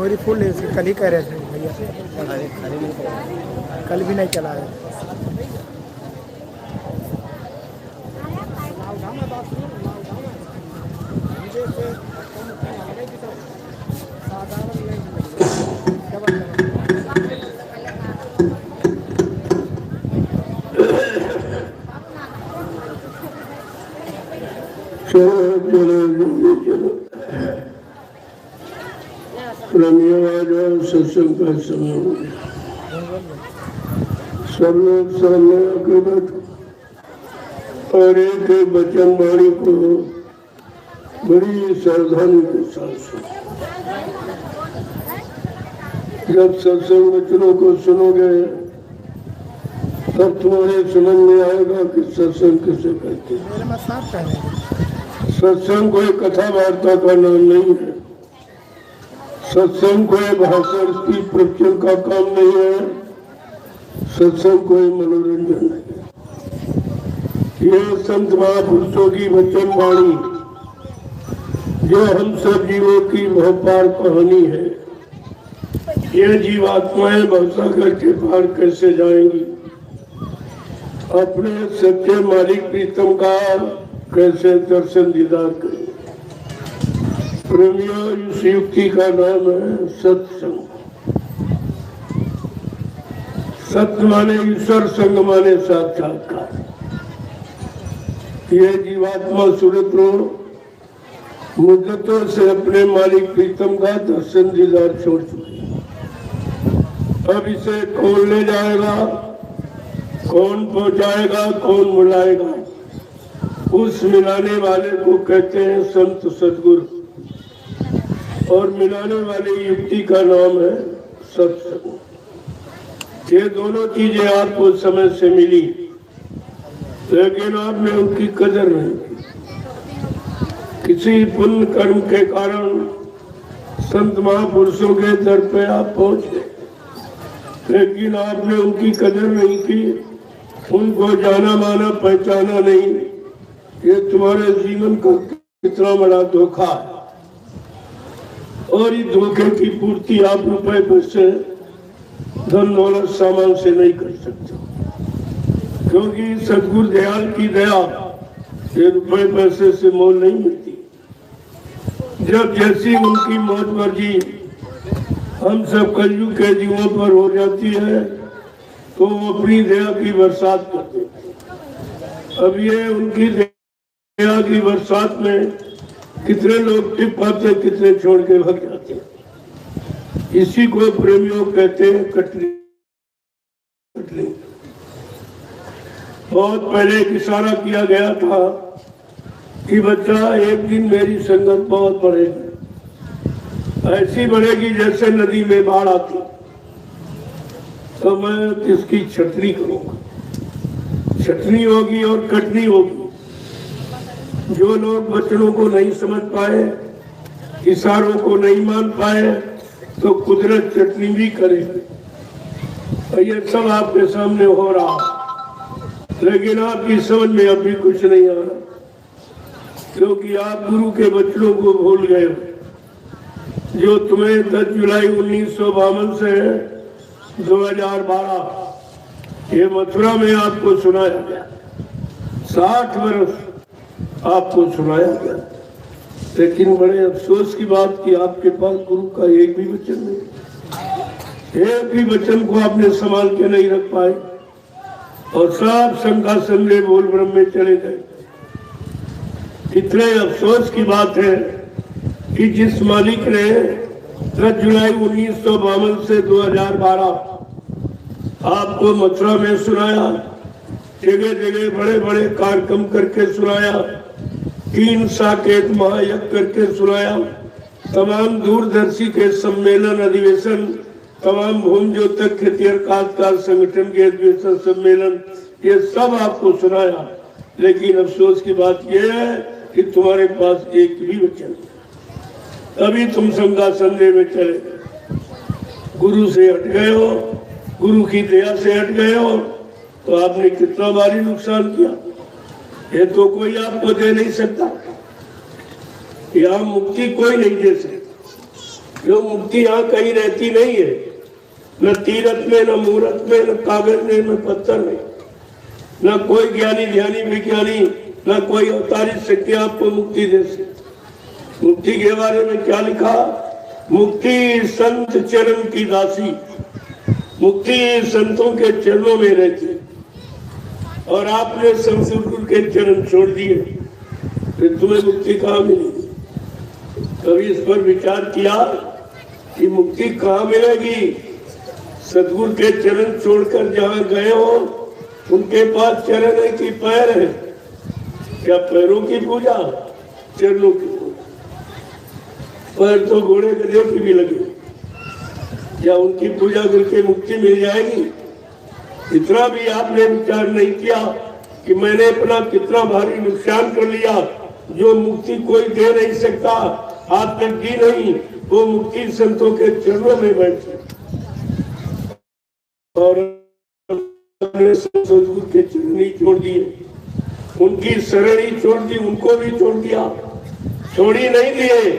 Memory full है उसकी, कल ही कह रहे थे भैया, कल भी नहीं चला है। चलो चलो जल्दी चलो, रमिया आ जाओ, सत्संग का समय हो गया। सब लोग सामने आके बैठो और एक एक वचन वाणी को बड़ी सावधानी के साथ सुनो। जब सत्संग वचनों को सुनोगे तब तुम्हारे समझ में आएगा कि सत्संग किसे कहते हैं। सत्संग कोई कथा वार्ता का नाम नहीं है, सत्संग कोई भाषण की प्रवचन का काम नहीं है, सत्संग कोई मनोरंजन नहीं है। ये संत महापुरुषों की वचन वाणी जो हम सब जीवों की बहुपार कहानी है। ये जीवात्माएं भवसागर के पार कैसे जाएंगी, अपने सच्चे मालिक प्रीतम का कैसे दर्शन दीदार करें। प्रेमियों, इस युक्ति का नाम है सत्संग। सत्य माने ईश्वर, संग माने साक्षात्कार। ये जीवात्मा सूरतों मुद्दतों से अपने मालिक प्रीतम का दर्शन दीदार छोड़ चुकी है। अब इसे कौन ले जाएगा, कौन पहुंचाएगा, कौन बुलाएगा, उस मिलाने वाले को कहते हैं संत सद्गुरु। और मिलाने वाली युक्ति का नाम है सत्संग। ये दोनों चीजें आपको समय से मिली, लेकिन आपने उनकी कदर नहीं की। किसी पुण्य कर्म के कारण संत महापुरुषों के दर पे आप पहुंचे, लेकिन आपने उनकी कदर नहीं की, उनको जाना माना पहचाना नहीं। ये तुम्हारे जीवन का कितना बड़ा धोखा है। और इस धोखे की पूर्ति आप रुपए पैसे, धन दौलत, सामान से नहीं कर सकते, क्योंकि सद्गुरु दयाल की दया ये रुपए पैसे से मोल नहीं मिलती। जब जैसी उनकी मौत मर्जी हम सब कलयुग के जीवों पर हो जाती है तो वो अपनी दया की बरसात कर देते। अब ये उनकी दया की बरसात में कितने लोग टिप पाते, कितने छोड़ के भाग जाते। इसी को प्रेमियों कहते हैं कटरी। बहुत पहले एक इशारा किया गया था कि बच्चा एक दिन मेरी संगत बहुत बढ़ेगी, ऐसी बढ़ेगी जैसे नदी में बाढ़ आती, तो मैं इसकी छटनी करूंगा। छटनी होगी और कटनी होगी। जो लोग वचनों को नहीं समझ पाए, इशारों को नहीं मान पाए, तो कुदरत चटनी भी करेगी। और ये सब आपके सामने हो रहा, लेकिन आपकी समझ में अभी कुछ नहीं आ रहा, क्योंकि आप गुरु के वचनों को भूल गए हो, जो तुम्हें 10 जुलाई 1952 से 2012 ये मथुरा में आपको सुनाया गया। 60 वर्ष आपको सुनाया गया, लेकिन बड़े अफसोस की बात कि आपके पास गुरु का एक भी वचन नहीं, एक भी वचन को आपने संभाल के नहीं रख पाए और सब शंका संदेह बोल ब्रह्म में चले गए। इतने अफसोस की बात है कि जिस मालिक ने 10 जुलाई 1952 से 2012 आपको मथुरा में सुनाया, जगह जगह बड़े बड़े कार्यक्रम करके सुनाया, 3 साकेत महायज्ञ करके सुनाया, तमाम दूरदर्शी के सम्मेलन अधिवेशन, तमाम भूमि ज्योतक खेतिहर काश्तकार संगठन के अधिवेशन सम्मेलन, ये सब आपको सुनाया। लेकिन अफसोस की बात यह है कि तुम्हारे पास एक भी वचन नहीं। तभी तुम शंका संदेह में चले गए, गुरु से हट गए हो, गुरु की दया से हट गए हो, तो आपने कितना भारी नुकसान किया। ये तो कोई आपको दे नहीं सकता, यहाँ मुक्ति कोई नहीं दे सकता। जो मुक्ति यहाँ कहीं रहती नहीं है, न तीरथ में, न मूरत में, न कागज में, न पत्थर में, न कोई ज्ञानी ध्यानी विज्ञानी, न कोई अवतारित शक्ति आपको मुक्ति दे सकती। मुक्ति के बारे में क्या लिखा? मुक्ति संत चरण की दासी, मुक्ति संतों के चरणों में रहती। और आपने संसदगुरु के चरण छोड़ दिए, फिर तुम्हें मुक्ति कहाँ मिलेगी? कभी इस पर विचार किया कि मुक्ति कहाँ मिलेगी? सदगुरु के चरण छोड़कर जहाँ गए हो, उनके पास चरण है कि पैर है? क्या पैरों की पूजा, चरणों की पूजा? पैर तो घोड़े गधे की भी लगे, क्या उनकी पूजा करके मुक्ति मिल जाएगी? इतना भी आपने विचार नहीं किया कि मैंने अपना कितना भारी नुकसान कर लिया। जो मुक्ति कोई दे नहीं सकता, आज तक दी नहीं, वो मुक्ति संतों के चरणों में बैठी और सदगुरु के चरण ही छोड़ दिए, उनकी शरण ही छोड़ दी, उनको भी छोड़ दिया। छोड़ी नहीं दिए,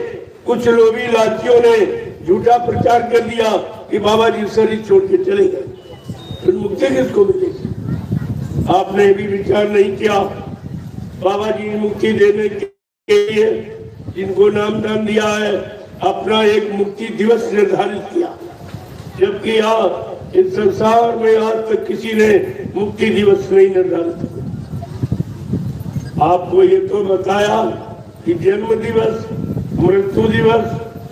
कुछ लोभी लाचियों ने झूठा प्रचार कर दिया कि बाबा जी शरीर छोड़ के चले गए, फिर मुक्ति किसको मिलेगी? आपने भी विचार नहीं किया। बाबा जी मुक्ति देने के लिए जिनको नामदान दिया है, अपना एक मुक्ति दिवस निर्धारित किया, जबकि इस संसार में आज तक किसी ने मुक्ति दिवस नहीं निर्धारित किया। आपको ये तो बताया कि जन्म दिवस, मृत्यु दिवस,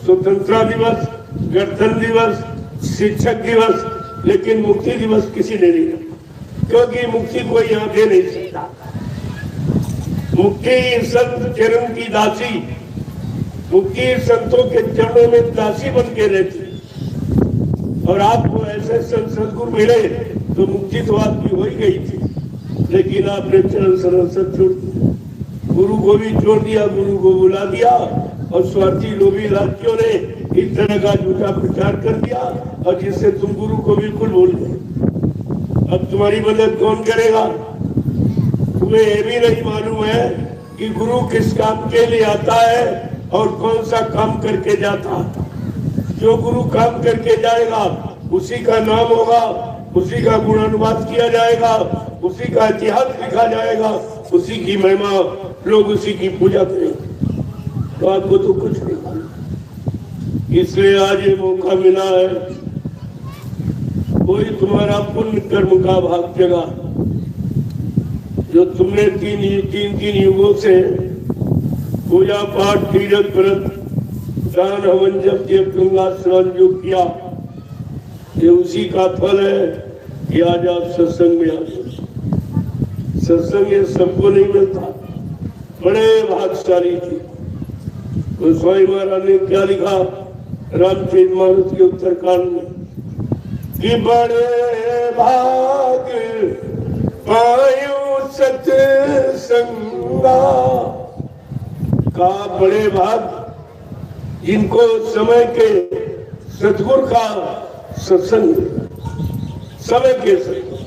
स्वतंत्रता दिवस, गणतंत्र दिवस, शिक्षक दिवस, लेकिन मुक्ति दिवस किसी ने नहीं रखा, क्योंकि मुक्ति कोई यहाँ दे नहीं सकता। मुक्ति संत चरण की दासी, मुक्ति संतों के चरणों में दासी बन के रहती। और आपको ऐसे संत सदगुरु मिले तो मुक्ति तो आपकी हो ही गई थी, लेकिन आपने चरण शरण सब छोड़ दिया, गुरु को भी छोड़ दिया, गुरु को बुला दिया और स्वार्थी लोभी लाचियों ने इस तरह का झूठा प्रचार कर दिया और जिससे तुम गुरु को बिल्कुल भूल गए। अब तुम्हारी मदद कौन करेगा? तुम्हें ये भी नहीं मालूम है कि गुरु किस काम के लिए आता है और कौन सा काम करके जाता है। जो गुरु काम करके जाएगा उसी का नाम होगा, उसी का गुणानुवाद किया जाएगा, उसी का इतिहास लिखा जाएगा, उसी की महिमा, लोग उसी की पूजा करेंगे। तो आपको तो कुछ नहीं मालूम। इसलिए आज ये मौका मिला है, कोई तुम्हारा पुण्य कर्म का भाग जगा, जो तुमने तीन युगों से पूजा पाठ, तीर्थ व्रत, दान हवन, जप, गंगा स्नान जो किया, ये उसी का फल है कि आज आप सत्संग में आए। सत्संग ये सबको नहीं मिलता, बड़े भाग्यशाली थे। तो स्वामी महाराज ने क्या लिखा रामचरितमानस के उत्तरकांड में कि बड़े भाग पायो सत्संगा, का बड़े भाग जिनको समय के सतगुरु का सत्संग, समय के सत्संग,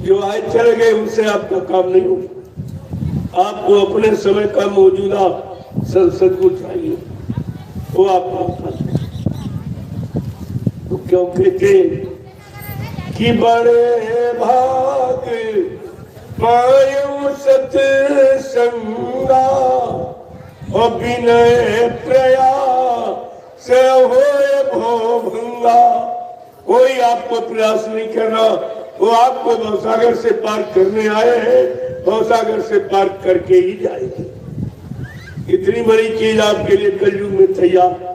जो आए चले गए उनसे आपका काम नहीं होगा। आपको अपने समय का मौजूदा सदगुरु चाहिए, वो आपका तो क्यों कहते कि बड़े भाग पायो सत्संगा और विनय प्रयास होए भोभंगा। कोई आपको प्रयास नहीं करना, वो आपको भवसागर से पार करने आए हैं, भवसागर से पार करके ही जाएंगे। इतनी बड़ी चीज आपके लिए कलयुग में तैयार।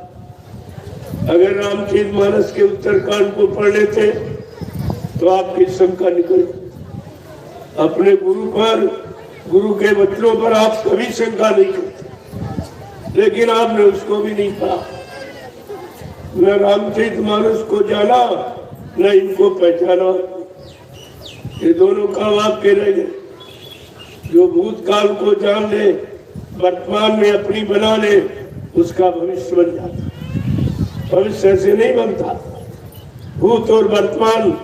अगर रामचरितमानस के उत्तरकांड को पढ़ लेते तो आपकी शंका निकल, अपने गुरु पर, गुरु के वचनों पर आप कभी शंका नहीं करते, लेकिन आपने उसको भी नहीं पढ़ा, न रामचरितमानस को जाना, न इनको पहचाना। ये दोनों काम आपके रह गए। जो भूतकाल को जान ले, वर्तमान में अपनी बना ले, उसका भविष्य बन जाता। भविष्य ऐसे नहीं बनता। भूत और वर्तमान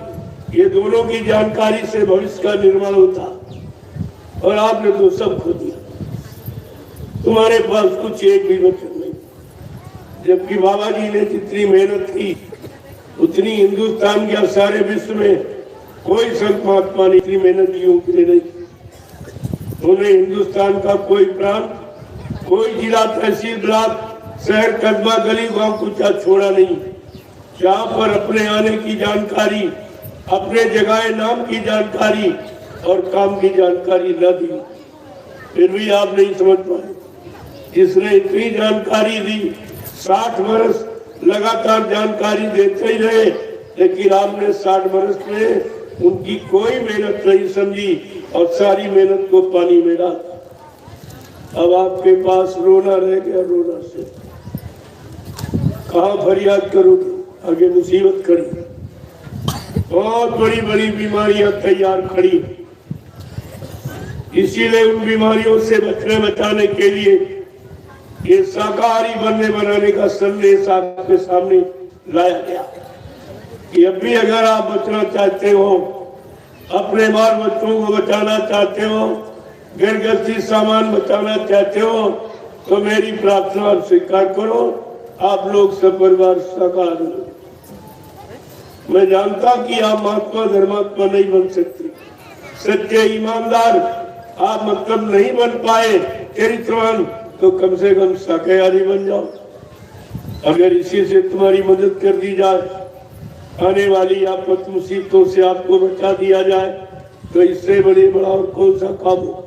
ये दोनों की जानकारी से भविष्य का निर्माण होता, और आपने तो सब खो दिया। तुम्हारे पास कुछ एक भी वचन नहीं। जबकि बाबा जी ने जितनी मेहनत की उतनी हिंदुस्तान के सारे विश्व में कोई संत महात्मा ने इतनी मेहनत की उनके नहीं। उन्हें हिंदुस्तान का कोई प्रांत, कोई जिला, तहसील, ब्लॉक, शहर, कस्बा, गली, गांव कुछ छोड़ा नहीं जहाँ पर अपने आने की जानकारी, अपने जगह नाम की जानकारी और काम की जानकारी न दी। फिर भी आप नहीं समझ पाए। जिसने इतनी जानकारी दी, 60 वर्ष लगातार जानकारी देते ही रहे, लेकिन आपने 60 वर्ष में उनकी कोई मेहनत नहीं समझी और सारी मेहनत को पानी में डाल। अब आपके पास रोना रह गया, रोना से कहाँ फरियाद करोगे? आगे मुसीबत खड़ी, बहुत बड़ी बड़ी बीमारियां तैयार खड़ी। इसीलिए उन बीमारियों से बचाने के लिए ये शाकाहारी बनाने का संदेश आपके सामने लाया गया कि अब भी अगर आप बचना चाहते हो, अपने बाल बच्चों को बचाना चाहते हो, घर गृहस्थी सामान बचाना चाहते हो, तो मेरी प्रार्थना स्वीकार करो। आप लोग सब परिवार शाकाहारी हो। मैं जानता कि आप महात्मा धर्मात्मा नहीं बन सकते, सच्चे ईमानदार आप मतलब नहीं बन पाए चरित्रवान, तो कम से कम शाकाहारी बन जाओ। अगर इसी से तुम्हारी मदद कर दी जाए, आने वाली आपत मुसीबतों से आपको बचा दिया जाए, तो इससे बड़ा और कौन सा काम हो।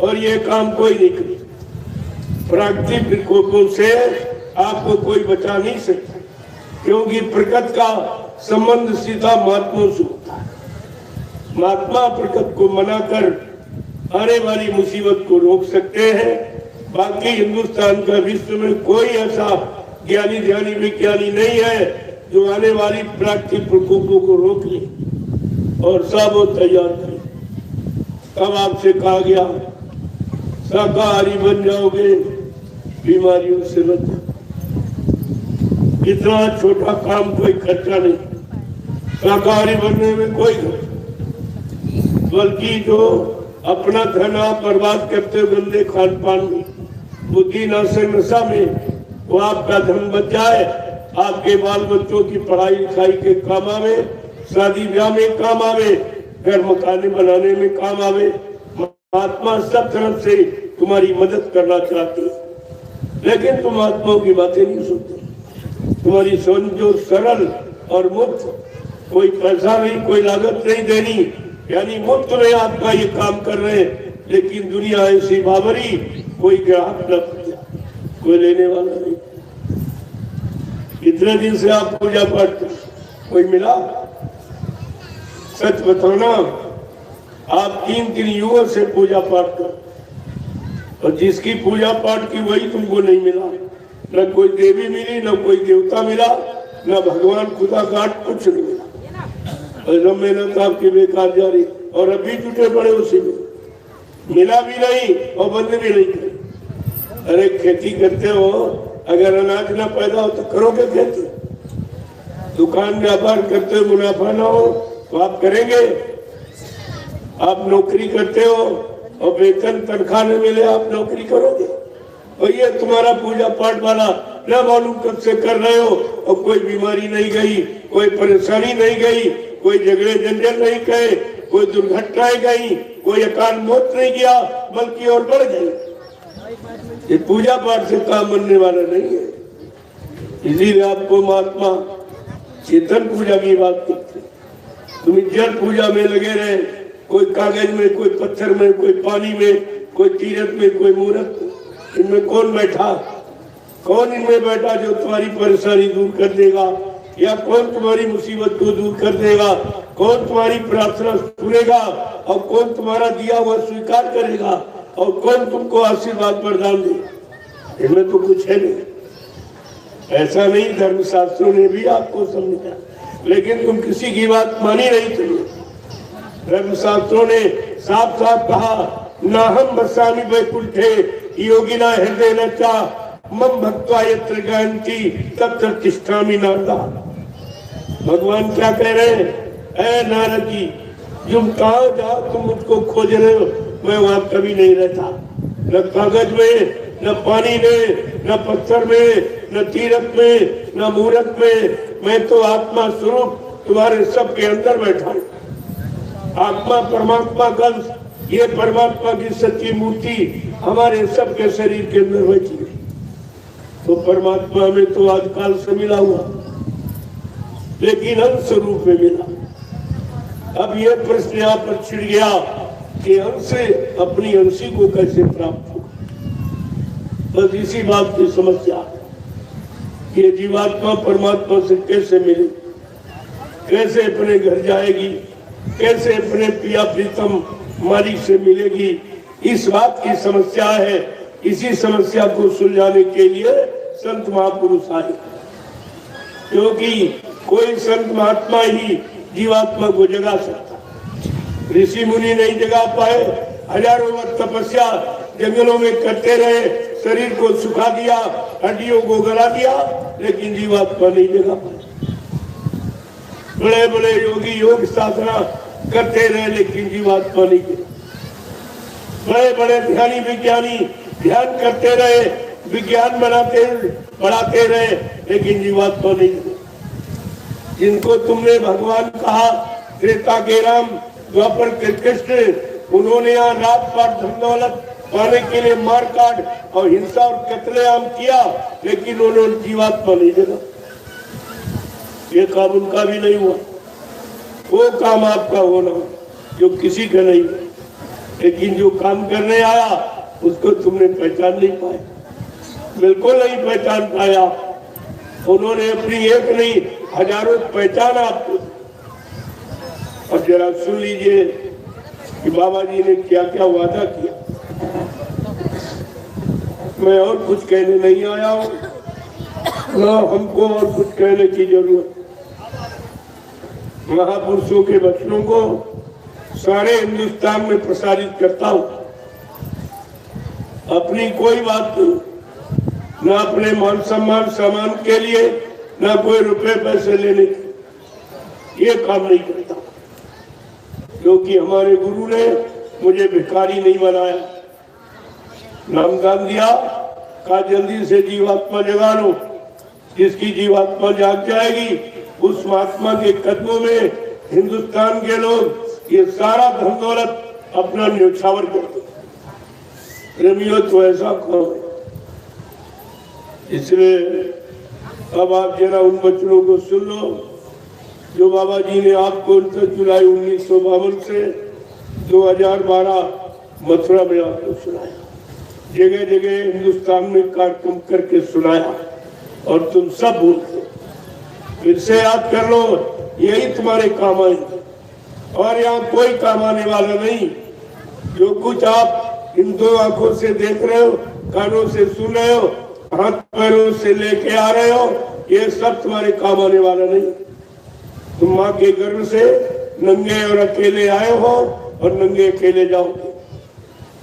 और ये काम कोई नहीं करे। प्राकृतिक विकोपों से आपको कोई बचा नहीं सकता, क्योंकि प्रकृति का संबंध सीधा महात्माओं से होता है। महात्मा प्रकृति को मनाकर आने वाली मुसीबत को रोक सकते हैं। बाकी हिंदुस्तान का विश्व में कोई ऐसा ज्ञानी ध्यानी विज्ञानी नहीं है जो आने वाली प्राकृतिक प्रकोपों को रोक ले और सब वो तैयार करे। तब आपसे कहा गया शाकाहारी बन जाओगे, बीमारियों से बच जाओगे। इतना छोटा काम, कोई खर्चा नहीं शाकाहारी बनने में, कोई खर्चा, बल्कि जो अपना धन आप बर्बाद करते हो गंदे खान पान में, बुद्धि नशा में, वो आपका धन बच जाए, आपके बाल बच्चों की पढ़ाई लिखाई के काम आवे, शादी ब्याह में काम आवे, घर मकान बनाने में काम आवे। महात्मा सब तरफ से तुम्हारी मदद करना चाहते हैं, लेकिन तुम महात्माओं की बातें नहीं सुनते। तुम्हारी सोच जो सरल और मुफ्त, कोई पैसा नहीं, कोई लागत नहीं देनी, यानी मुफ्त में आपका ये काम कर रहे हैं। लेकिन दुनिया ऐसी बाबरी, कोई ग्राहक न बचा, कोई लेने वाला नहीं। इतने दिन से आप पूजा पाठ कोई मिला? सच बताना, आप 3 युगों से पूजा पाठ कर, और जिसकी पूजा पाठ की वही तुमको नहीं मिला। न कोई देवी मिली, न कोई देवता मिला, न भगवान खुदा घाट, कुछ नहीं मिला। और मेहनत आपकी बेकार जा रही, और अभी जुटे पड़े उसी में, मिला भी नहीं और बंद भी नहीं करे। अरे खेती करते हो, अगर अनाज ना पैदा हो तो करोगे खेती? दुकान व्यापार करते हो, मुनाफा ना हो तो आप करेंगे? आप नौकरी करते हो और वेतन तनख्वाह न मिले, आप नौकरी करोगे? और ये तुम्हारा पूजा पाठ वाला न मालूम कब से कर रहे हो, और कोई बीमारी नहीं गई, कोई परेशानी नहीं गई, कोई झगड़े झंझट नहीं गए, कोई दुर्घटनाएं गई, कोई अकाल मौत नहीं गया, बल्कि और बढ़ गई। ये पूजा पाठ से काम बनने वाला नहीं है। इसीलिए आपको महात्मा चेतन पूजा की बात करते। तुम जल पूजा में लगे रहे, कोई कागज में, कोई पत्थर में, कोई पानी में, कोई तीरथ में, कोई मूर्त में। इनमें कौन बैठा? कौन इनमें बैठा जो तुम्हारी परेशानी दूर कर देगा, या कौन तुम्हारी मुसीबत को दूर कर देगा? कौन तुम्हारी प्रार्थना सुनेगा, और कौन तुम्हारा दिया हुआ स्वीकार करेगा, और कौन तुमको आशीर्वाद प्रदान देगा? इनमें तो कुछ है नहीं। ऐसा नहीं, धर्मशास्त्रों ने भी आपको समझा, लेकिन तुम किसी की बात मानी नहीं। तुम धर्मशास्त्रों ने साफ साफ कहा, नाहम बसामि वैकुंठे योगिना हृदय न चा मम भक्त्वा यत्र गायन्ति तत्र तिष्ठामि नारदा। भगवान क्या कह रहे हैं? ऐ नारद जी, तुम कहाँ जाओ, तुम मुझको खोज रहे हो, मैं वहां कभी नहीं रहता। न कागज में, न पानी में, न पत्थर में, न तीरथ में न मूरत में, मैं तो आत्मा स्वरूप तुम्हारे सबके अंदर बैठा हूँ। आत्मा परमात्मा का, ये परमात्मा की सच्ची मूर्ति हमारे सबके शरीर के अंदर बैठी है। तो परमात्मा में तो आज काल से मिला हुआ, लेकिन अंश रूप में मिला। अब ये प्रश्न यहाँ पर छिड़ गया कि अंश अपनी अंशी को कैसे प्राप्त हो। बस इसी बात की समस्या है कि ये जीवात्मा परमात्मा से कैसे मिले, कैसे अपने घर जाएगी, कैसे अपने पिया प्रीतम मालिक से मिलेगी। इस बात की समस्या है। इसी समस्या को सुलझाने के लिए संत महापुरुष आए, क्योंकि कोई संत महात्मा ही जीवात्मा को जगा सकता। ऋषि मुनि नहीं जगा पाए, हजारों वर्ष तपस्या जंगलों में करते रहे, शरीर को सुखा दिया, हड्डियों को गला दिया, लेकिन जीवात्मा नहीं जगा पाए। बड़े बड़े योगी योग साधना करते रहे, लेकिन जीवात्मा नहीं जगा। बड़े बड़े ध्यानी विज्ञानी ध्यान करते रहे, विज्ञान बढ़ाते रहे, लेकिन जीवात्मा नहीं जगा। जिनको तुमने भगवान कहा, त्रेता के राम, द्वापर के कृष्ण, उन्होंने यहाँ रात पार धन दौलत पाने के लिए मार काट और हिंसा और कत्लेआम किया, लेकिन उन्होंने जीवात्मा नहीं जगा। ये काम उनका भी नहीं हुआ। वो काम आपका होना जो किसी का नहीं, लेकिन जो काम करने आया उसको तुमने पहचान नहीं पाया, बिल्कुल नहीं पहचान पाया। उन्होंने अपनी एक नहीं हजारों पहचान आपको। और जरा सुन लीजिए कि बाबा जी ने क्या क्या वादा किया। मैं और कुछ कहने नहीं आया हूँ, ना हमको और कुछ कहने की जरूरत। महापुरुषों के वचनों को सारे हिंदुस्तान में प्रसारित करता हूँ। अपनी कोई बात नहीं, ना अपने मान सम्मान सामान के लिए, ना कोई रुपए पैसे लेने के, ये काम नहीं करता, क्योंकि हमारे गुरु ने मुझे भिखारी नहीं बनाया। नामदान दिया, कहा जल्दी से जीवात्मा जगा लो। जिसकी जीवात्मा जाग जाएगी, उस महात्मा के कदमों में हिंदुस्तान के लोग ये सारा धन दौलत अपना न्यौछावर करते। प्रेमियों, तो ऐसा कहो। इसलिए अब आप जरा उन वचनों को सुन लो जो बाबा जी ने आपको 29 जुलाई 1952 से 2012 मथुरा में आपको सुनाया। जगह जगह हिंदुस्तान में कार्यक्रम करके सुनाया, और तुम सब भूलते। फिर से याद कर लो, यही तुम्हारे काम आएंगे, और यहाँ कोई काम आने वाला नहीं। जो कुछ आप इन दो आंखों से देख रहे हो, कानों से सुन रहे हो, हाथ पैरों से लेके आ रहे हो, ये सब तुम्हारे काम आने वाला नहीं। तुम माँ के गर्भ से नंगे और अकेले आए हो, और नंगे अकेले जाओगे।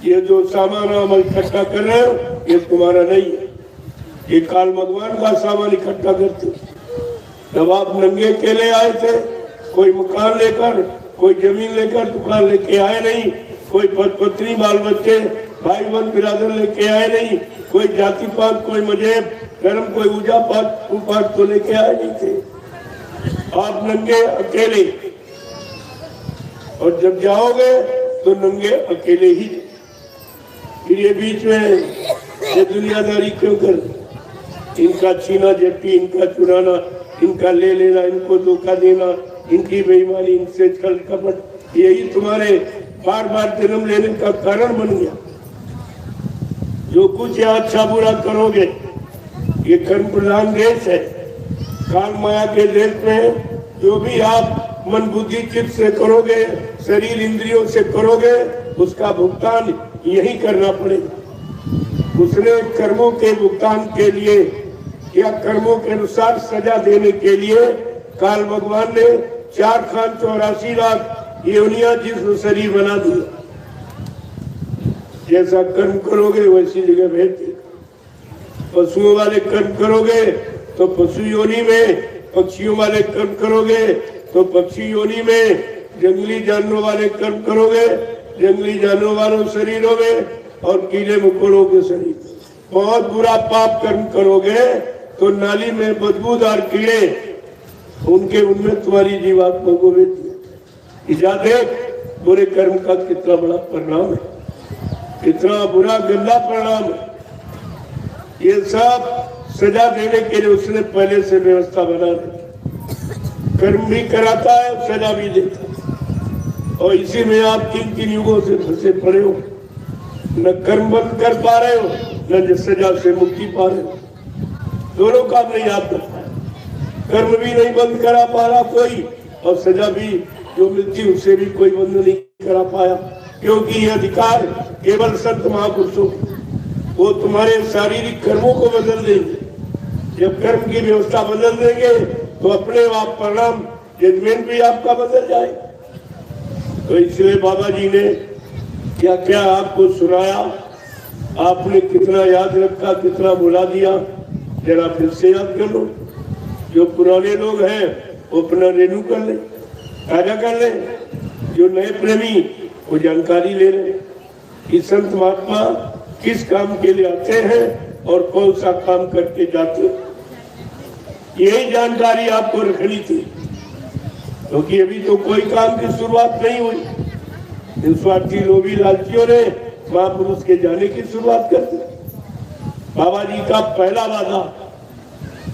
ये जो सामान हम इकट्ठा कर रहे हो, ये तुम्हारा नहीं है। ये काल भगवान का सामान इकट्ठा करते। जब आप नंगे अकेले आए थे, कोई मकान लेकर, कोई जमीन लेकर दुकान लेके आए नहीं, कोई पद पत्नी बाल बच्चे भाई बहन बिरादर लेके आए नहीं, कोई जाति पात, कोई मजहब धर्म, कोई पूजा पाठ तो लेके आए नहीं थे। आप नंगे अकेले, और जब जाओगे तो नंगे अकेले ही। फिर ये बीच में ये दुनियादारी क्यों कर, इनका छीना झपटी, इनका चुराना, इनका ले लेना, इनको धोखा देना, इनकी बेईमानी, इनसे छल कपट, यही तुम्हारे बार बार जन्म लेने का कारण बन गया। जो कुछ यहाँ अच्छा बुरा करोगे, ये कर्म प्रधान देश है। काल माया के देश में जो भी आप मन बुद्धि चित्त से करोगे, शरीर इंद्रियों से करोगे, उसका भुगतान यही करना पड़ेगा। उसने कर्मों के भुगतान के लिए या कर्मों के अनुसार सजा देने के लिए काल भगवान ने 4 खान 84 लाख योनियां जिस्म शरीर बना दिया। जैसा कर्म करोगे वैसी जगह भेज देगा। पशुओं वाले कर्म करोगे तो पशु योनि में, पक्षियों वाले कर्म करोगे तो पक्षी योनि में, जंगली जानवरों वाले कर्म करोगे जंगली जानवरों वालों शरीरों में, और कीड़े मकोड़ों के शरीर। बहुत बुरा पाप कर्म करोगे तो नाली में बदबूदार कीड़े उनमें तुम्हारी जीवात्मा को भेज दिया। देख बुरे कर्म का कितना बड़ा परिणाम है, कितना बुरा गंदा परिणाम है। ये सब सजा देने के लिए उसने पहले से व्यवस्था बना दी। कर्म भी कराता है, सजा भी देता है। और इसी में आप 3 युगों से फंसे पड़े हो, न कर्म बंद कर पा रहे हो, न सजा से मुक्ति पा रहे हो। दोनों काम नहीं आता, कर्म भी नहीं बंद करा पा रहा कोई, और सजा भी जो मिलती उससे भी कोई बंद नहीं करा पाया। क्योंकि ये अधिकार केवल संत महापुरुषों, वो तुम्हारे शारीरिक कर्मों को बदल देंगे। जब कर्म की व्यवस्था बदल देंगे तो अपने आप परिणाम जजमेंट भी आपका बदल जाएगा। तो इसलिए बाबा जी ने क्या क्या आपको सुनाया, आपने कितना याद रखा, कितना भुला दिया, जरा फिर से याद कर लो। जो पुराने लोग हैं वो अपना रेन्यू कर ले, ताजा कर ले। जो नए प्रेमी वो जानकारी ले रहे कि संत महात्मा किस काम के लिए आते हैं और कौन सा काम करके जाते हैं। यही जानकारी आपको रखनी थी, क्योंकि अभी तो कोई काम की शुरुआत नहीं हुई। इन स्वार्थी लोभी लालचियों ने महापुरुष के जाने की शुरुआत कर दी। बाबा जी का पहला वादा,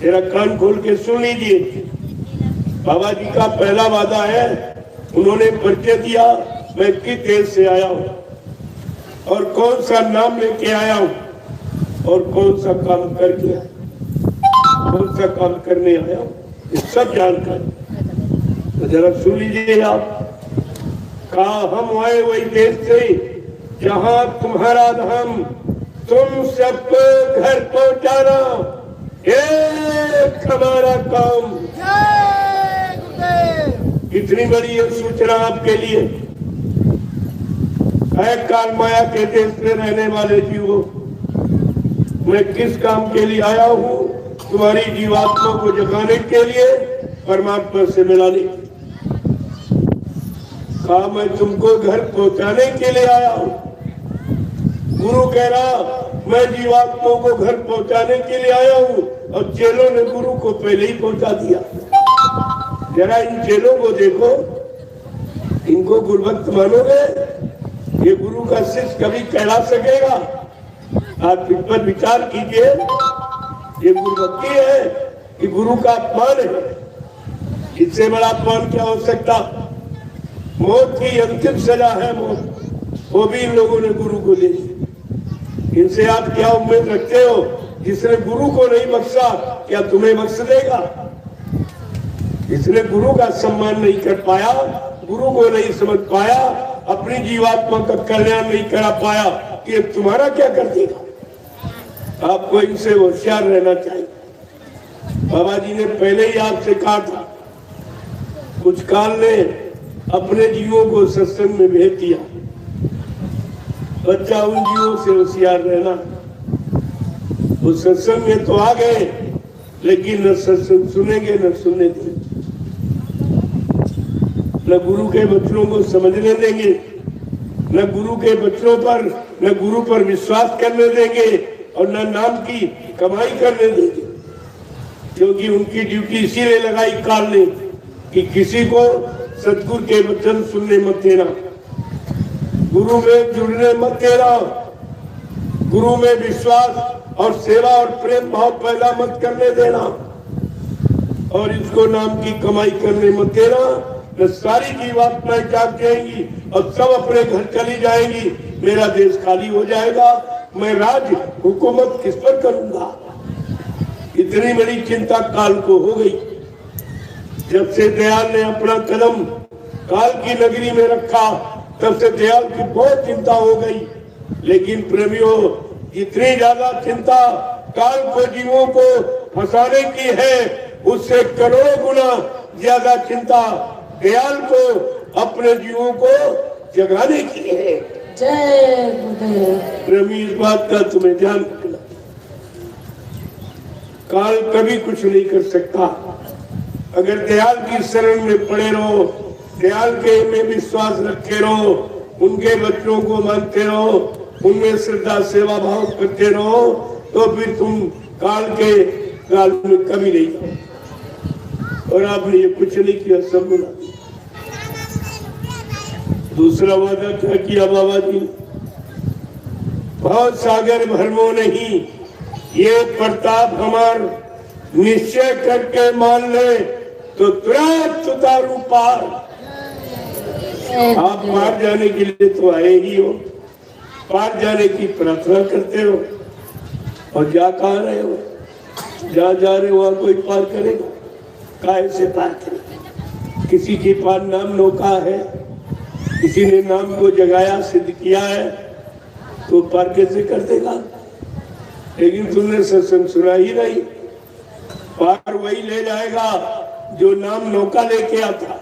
जरा कान खोल के सुन लीजिए। बाबा जी का पहला वादा है, उन्होंने परिचय दिया, मैं किस देश से आया हूँ और कौन सा नाम लेके आया हूँ और कौन सा काम करके आया, कौन सा काम करने आया हूँ, ये सब जानकर तो जरा सुन लीजिए आप। कहा हम आए वही देश से जहाँ तुम्हारा धाम, तुम सबको घर पहुँचाना एक हमारा काम। कितनी बड़ी ये सूचना आपके लिए है। काल माया के देश में रहने वाले जीवों, मैं किस काम के लिए आया हूँ? तुम्हारी जीवात्मा को जगाने के लिए, परमात्मा से मिलाने। कहा मैं तुमको घर पहुँचाने के लिए आया हूँ। गुरु कह रहा मैं जीवात्मा को घर पहुँचाने के लिए आया हूँ, और चेलों ने गुरु को पहले ही पहुँचा दिया। जरा इन चेलों को देखो, इनको गुरुभक्त मानोगे? ये गुरु का शिष्य कभी कहला सकेगा? आप इस पर विचार कीजिए। ये गुरुभक्ति है कि गुरु का अपमान है? इससे बड़ा अपमान क्या हो सकता? मौत की अंतिम सजा है मौत, वो भी इन लोगों ने गुरु को दे दी। इनसे आप क्या उम्मीद रखते हो? जिसने गुरु को नहीं बख्शा, क्या तुम्हें बख्श देगा? इसने गुरु का सम्मान नहीं कर पाया, गुरु को नहीं समझ पाया, अपनी जीवात्मा का कल्याण नहीं करा पाया, कि तुम्हारा क्या कर देगा? आपको इनसे होशियार रहना चाहिए। बाबा जी ने पहले ही आपसे कहा था, कुछ काल ने अपने जीवों को सत्संग में भेज दिया। बच्चा उन जीवों से होशियार रहना। वो सत्संग में तो आ गए, लेकिन न सत्संग सुनेंगे न सुनने देंगे, न गुरु के वचनों को समझने देंगे, न गुरु के वचनों पर, न गुरु पर विश्वास करने देंगे, और न नाम की कमाई करने देंगे। क्योंकि उनकी ड्यूटी इसीलिए लगाई काल ने कि किसी को सतगुरु के वचन सुनने मत देना, गुरु में जुड़ने मत देना, गुरु में विश्वास और सेवा और प्रेम भाव पैदा मत करने देना, और इसको नाम की कमाई करने मत देना। न सारी जीवात्माएं जाग जाएंगी और सब अपने घर चली जाएंगी, मेरा देश खाली हो जाएगा, मैं राज हुकूमत किस पर करूंगा? इतनी बड़ी चिंता काल को हो गई। जब से दयाल ने अपना कदम काल की नगरी में रखा, तब से दयाल की बहुत चिंता हो गई। लेकिन प्रेमियों, इतनी ज्यादा चिंता काल को जीवों को फंसाने की है, उससे करोड़ों गुना ज्यादा चिंता दयाल को अपने जीवों को जगाने की है। जय गुरुदेव। प्रेमी, इस बात का तुम्हें ध्यान रखना। काल कभी कुछ नहीं कर सकता अगर दयाल की शरण में पड़े रहो, दयाल के में विश्वास रखे रहो, उनके बच्चों को मानते रहो, उनमें श्रद्धा सेवा भाव करते रहो, तो फिर तुम काल के काल में कभी नहीं था और आपने ये कुछ नहीं किया, सब मिला। दूसरा वादा क्या किया बाबा जी, बहुत सागर भरमो नहीं, ये प्रताप हमार निश्चय करके मान ले तो तुरंत उतारू पार। आप पार जाने के लिए तो आए ही हो, पार जाने की प्रार्थना करते हो और जा कहाँ रहे हो, जहाँ जा रहे हो वहाँ कोई पार करेगा? काहे से पार करेगा? किसी के पास नाम नौका है, किसी ने नाम को जगाया सिद्ध किया है तो पार कैसे कर देगा? लेकिन तुमने सत्संग सुना ही नहीं। पार वही ले जाएगा जो नाम नौका लेके आता,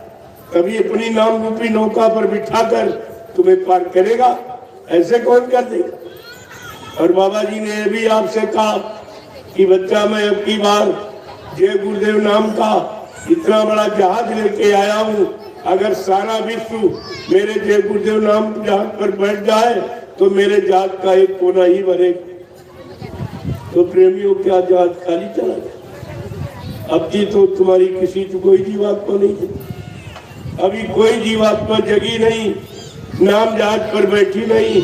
कभी अपनी नाम रूपी नौका पर बिठाकर तुम्हें पार करेगा। ऐसे कौन कर देगा? और बाबा जी ने भी आपसे कहा कि बच्चा मैं अब की बार जय गुरुदेव नाम का इतना बड़ा जहाज लेके आया हूँ, अगर सारा विश्व मेरे जय गुरुदेव नाम जहाज पर बैठ जाए तो मेरे जहाज का एक कोना ही भरेगा। तो प्रेमियों क्या जहाज खाली चला गया? अब की तो तुम्हारी किसी को कोई जीवात्मा नहीं है, अभी कोई जीवात्मा जगी नहीं, नाम जहाज पर बैठी नहीं,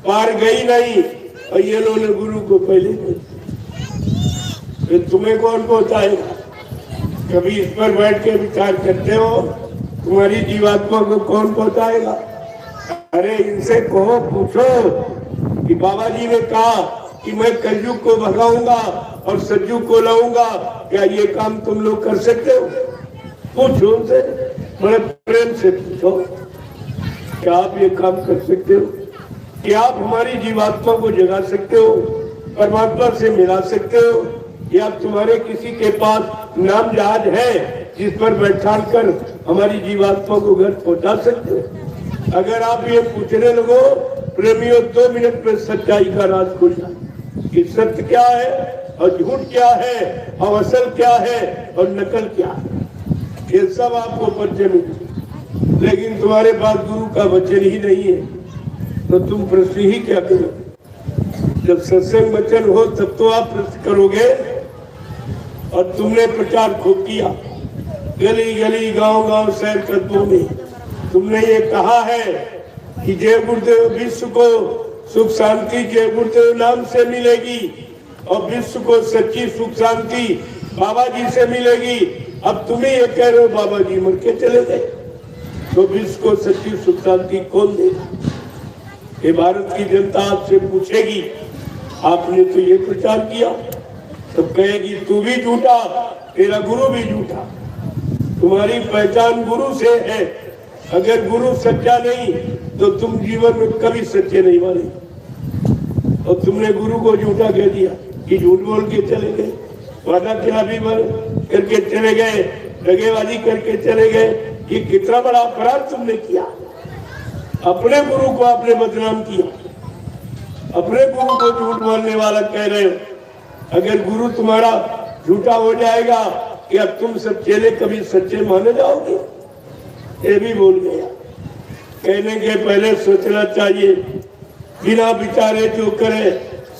पार गई नहीं, और ये लोगों ने गुरु को पहले फिर तुम्हें कौन पहुंचाएगा? कभी इस पर बैठ के विचार करते हो तुम्हारी जीवात्मा को कौन पहुंचाएगा? अरे इनसे कहो, पूछो कि बाबा जी ने कहा कि मैं कलयुग को भगाऊंगा और सतयुग को लाऊंगा, क्या ये काम तुम लोग कर सकते हो? पूछो उनसे, बड़े प्रेम से पूछो, क्या आप ये काम कर सकते हो? क्या आप हमारी जीवात्मा को जगा सकते हो, परमात्मा से मिला सकते हो, या तुम्हारे किसी के पास नाम जहाज है जिस पर बैठा कर हमारी जीवात्मा को घर पहुंचा सकते हो? अगर आप ये पूछने लगो प्रेमियों, 2 मिनट में सच्चाई का राज खुल जाए कि सत्य क्या है और झूठ क्या है और असल क्या है और नकल क्या है, ये सब आपको परिचय मिले। लेकिन तुम्हारे पास गुरु का वचन ही नहीं है तो तुम प्रश्न ही क्या करो? जब सत्संग वचन हो तब तो आप प्रश्न करोगे। और तुमने प्रचार खूब किया, गली गली गांव गांव शहर कस्बों में तुमने ये कहा है कि जय गुरुदेव विश्व को सुख शांति जय गुरुदेव नाम से मिलेगी और विश्व को सच्ची सुख शांति बाबा जी से मिलेगी। अब तुम्हें ये कह रहे हो बाबा जी मर के चले गए, तो विश्व को सच्ची सुख शांति कौन देगा? ये भारत की जनता आपसे पूछेगी, आपने तो ये प्रचार किया, तो कहेगी तू भी झूठा, तेरा गुरु भी झूठा। तुम्हारी पहचान गुरु से है, अगर गुरु सच्चा नहीं तो तुम जीवन में कभी सच्चे नहीं बने। और तुमने गुरु को झूठा कह दिया कि झूठ बोल के चले गए, वादा खिलाफी करके चले गए, दगेबाजी करके चले गए। ये कितना बड़ा अपराध तुमने किया। अपने गुरु को आपने बदनाम किया, अपने गुरु को झूठ बोलने वाला कह रहे हो। अगर गुरु तुम्हारा झूठा हो जाएगा, क्या तुम सब चेले कभी सच्चे माने जाओगे? ये भी बोल गया। कहने के पहले सोचना चाहिए, बिना विचारे जो करे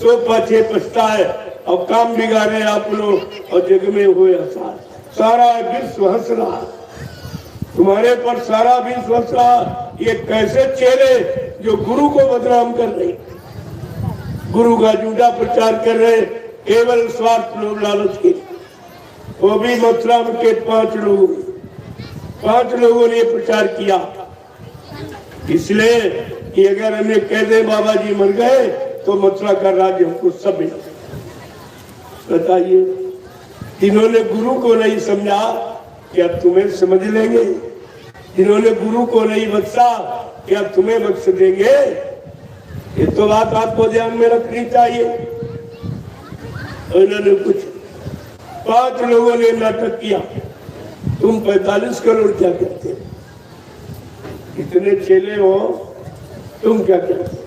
सो पाछे पछताए, और काम बिगाड़े आप लोग और जग में हुए आसार। सारा विश्व हंस रहा, तुम्हारे पर सारा विश्व हंस रहा। ये कैसे चेले जो गुरु को बदनाम कर रहे, गुरु का झूठा प्रचार कर रहे, केवल स्वार्थ लोभ लालच के। वो भी मथुरा के 5 लोगों ने प्रचार किया, इसलिए कि अगर हमें कह दे बाबा जी मर गए तो मथुरा का राज्य हमको सब मिला। बताइए, जिन्होंने गुरु को नहीं समझा क्या तुम्हें समझ लेंगे? जिन्होंने गुरु को नहीं बख्शा क्या तुम्हें बख्श देंगे? ये तो बात आपको ध्यान में रखनी चाहिए। इन्होंने कुछ 5 लोगों ने नाटक किया, तुम 45 करोड़ क्या कहते हो? इतने चेले हो, तुम क्या कहते?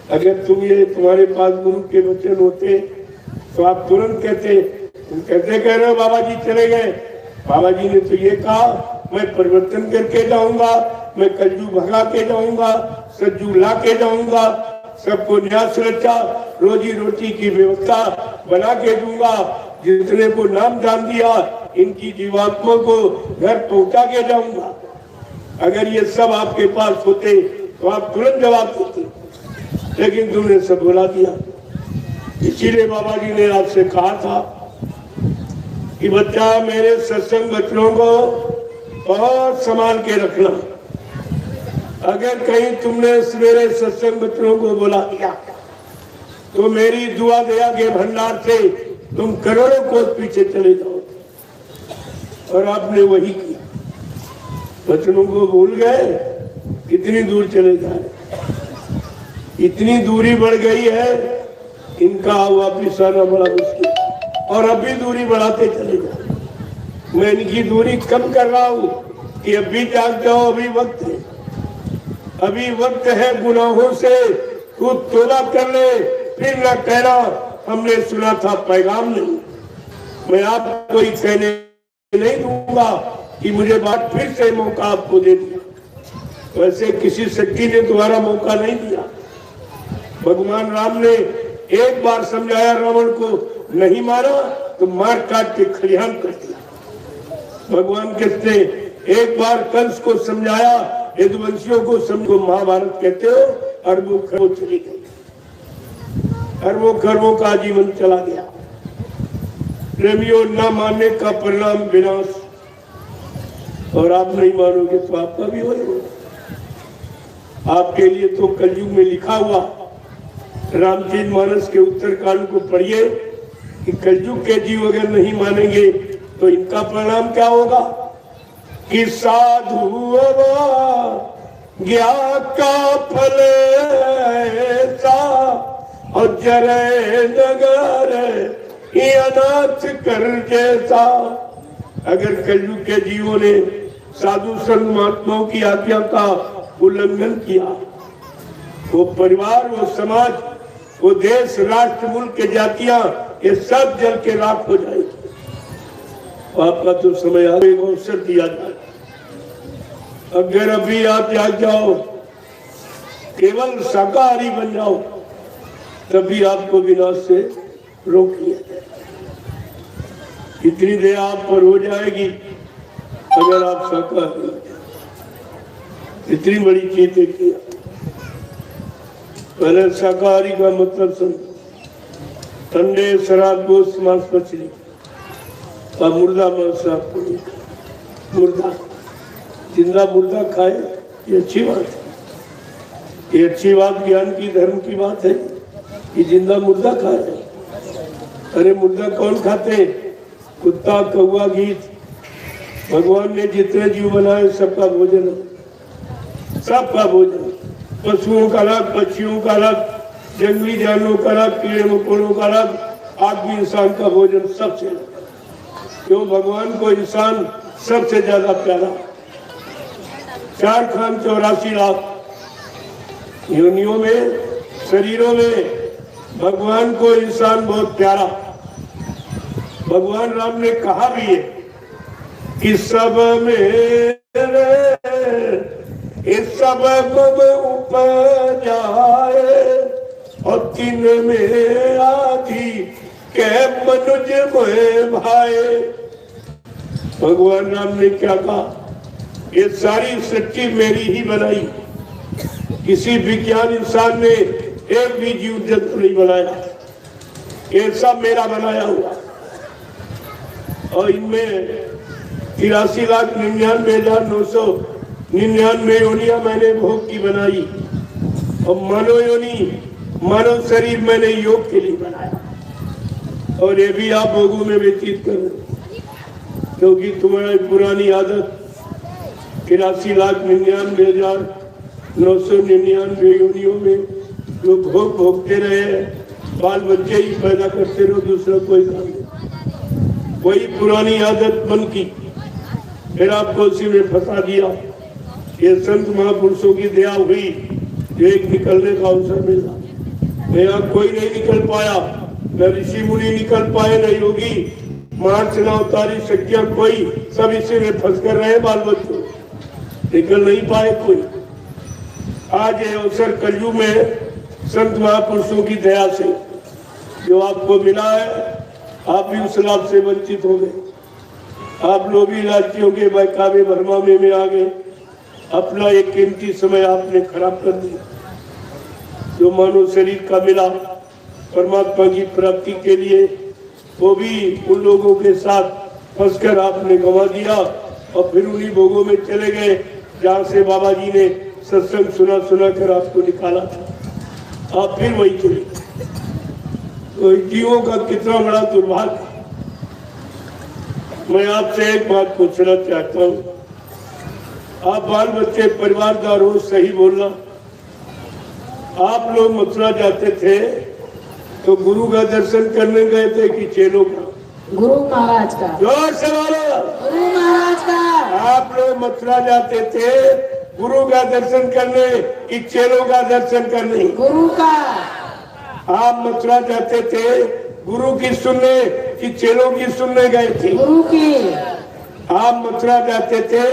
अगर तुम्हारे पास गुरु के वचन होते तो आप तुरंत कहते, तुम कैसे कह रहे हो बाबा जी चले गए? बाबा जी ने तो ये कहा मैं परिवर्तन करके जाऊंगा, मैं कलयुग भगा के जाऊंगा, सतयुग ला के जाऊंगा। सबको न्याय सुरक्षा रोजी रोटी की व्यवस्था बना के दूंगा। जितने को नाम दान दिया इनकी जीवात्मा को घर पहुंचा के जाऊंगा। अगर ये सब आपके पास होते तो आप तुरंत जवाब देते, लेकिन तुमने सब भुला दिया। इसीलिए बाबा जी ने आपसे कहा था कि बच्चा मेरे सत्संग बच्चों को बहुत संभाल के रखना। अगर कहीं तुमने मेरे सत्संग बच्चों को बुला दिया तो मेरी दुआ दया के भंडार से तुम करोड़ों कोस पीछे चले जाओ। और आपने वही किया, बच्चों को भूल गए, कितनी दूर चले जाए। इतनी दूरी बढ़ गई है, इनका वापिस आना बड़ा मुश्किल, और अभी दूरी बढ़ाते चले जाओ। मैं इनकी दूरी कम कर रहा हूँ कि अभी जाग जाओ, अभी वक्त है, अभी वक्त है। गुनाहों से तू तौबा कर ले, फिर न कहना हमने सुना था पैगाम नहीं। मैं आपको कहने नहीं दूंगा कि मुझे बात फिर से मौका आपको दे दिया। वैसे किसी शक्ति ने दोबारा मौका नहीं दिया। भगवान राम ने एक बार समझाया रावण को, नहीं मारा तो मार काट के खलिहान कर दिया। भगवान कृष्ण ने एक बार कंस को समझाया, यदुवंशियों को समझो, महाभारत कहते हो, अरबों खरबों चली गई, अरबों खरबों का जीवन चला गया। प्रेमियों, न मानने का परिणाम विनाश, और आप नहीं मानोगे तो आपका भी होगा। आपके लिए तो कलयुग में लिखा हुआ रामचरित मानस के उत्तरकांड को पढ़िए कि कलयुग के जीव अगर नहीं मानेंगे तो इनका परिणाम क्या होगा कि साधु ज्ञा का फल ऐसा और जरे नगर ये अनाथ कर जैसा। अगर कलयुग के जीवों ने साधु संत महात्माओं की आज्ञा का उल्लंघन किया, वो परिवार, वो समाज, वो देश, राष्ट्र, मुल्क के जातियां, ये सब जल के राख हो जाएगी। आपका तो समय एक अवसर दिया जाए। अगर अभी आप जाग जाओ, केवल शाकाहारी बन जाओ, तभी आपको विनाश से रोक लिया जाए। इतनी दया आप पर हो जाएगी अगर आप शाकाहारी। इतनी बड़ी चीज देखिए। पहले शाकाहारी का मतलब समझो, ठंडे, शराब, गोश्त, मांस, मछली और मुर्दा मांस आपको नहीं, मुर्दा, जिंदा मुर्दा खाए, ये अच्छी बात है। ये अच्छी बात ज्ञान की, धर्म की बात है कि जिंदा मुर्दा खाए। अरे मुर्दा कौन खाते हैं? कुत्ता, कौवा, गीत। भगवान ने जितने जीव बनाए सबका भोजन है, सबका भोजन। पशुओं का अलग, पक्षियों का अलग, जंगली जानवरों का अलग, कीड़े मकोड़ों का अलग, आदमी इंसान का भोजन सबसे अलग। क्यों? भगवान को इंसान सबसे ज्यादा प्यारा। 4,84 लाख योनियों में, शरीरों में भगवान को इंसान बहुत प्यारा। भगवान राम ने कहा भी है कि सब मेरे इस सब उपजाए और तीन में आधी के मनुज में भाई। भगवान राम ने क्या कहा? ये सारी सृष्टि मेरी ही बनाई। किसी विज्ञान इंसान ने एक भी जीव जंतु नहीं बनाया, ये सब मेरा बनाया हुआ। और इनमें 83,99,999 योनियां मैंने भोग की बनाई, और मानव योनि, मानव शरीर मैंने योग के लिए बनाया। और ये भी आप भोगों में व्यतीत करो, क्योंकि तुम्हारी पुरानी आदत 83,99,999 योनियों में जो भोग भोगते रहे, बाल बच्चे ही पैदा करते रहो, दूसरा कोई काम नहीं। वही पुरानी आदत बन की, फिर आपको उसी में फंसा दिया। ये संत महापुरुषों की दया हुई, एक निकलने का अवसर मिला। यहाँ कोई नहीं निकल पाया, न ऋषि मुनि निकल पाए, न योगी, मार्च न अवतारी शक्तियां, कोई, सब इसी में फंस कर रहे, बाल बच्चों निकल नहीं पाए कोई। आज ये अवसर कलयुग में संत महापुरुषों की दया से जो आपको मिला है, आप भी उस लाभ से वंचित हो गए। आप लोग भी राज्यों के बहकावे भरमामे में आ गए। अपना एक कीमती समय आपने खराब कर दिया। जो मानव शरीर का मिला परमात्मा की प्राप्ति के लिए, वो भी उन लोगों के साथ फंसकर आपने गंवा दिया और फिर उन्हीं भोगों में चले गए जहाँ से बाबा जी ने सत्संग सुना सुना कर आपको निकाला था। आप फिर वही चले गए। तो जीवों का कितना बड़ा दुर्भाग्य। मैं आपसे एक बात पूछना चाहता हूँ, आप बाल बच्चे परिवारदार हो, सही बोलना। आप लोग मथुरा जाते थे तो गुरु का दर्शन करने गए थे कि चेलों का? गुरु महाराज का। जोर से बोलो। गुरु महाराज का। आप लोग मथुरा जाते थे गुरु का दर्शन करने कि चेलों का दर्शन करने? गुरु का। आप मथुरा जाते थे गुरु की सुनने कि चेलों की सुनने गए थे? गुरु की। आप मथुरा जाते थे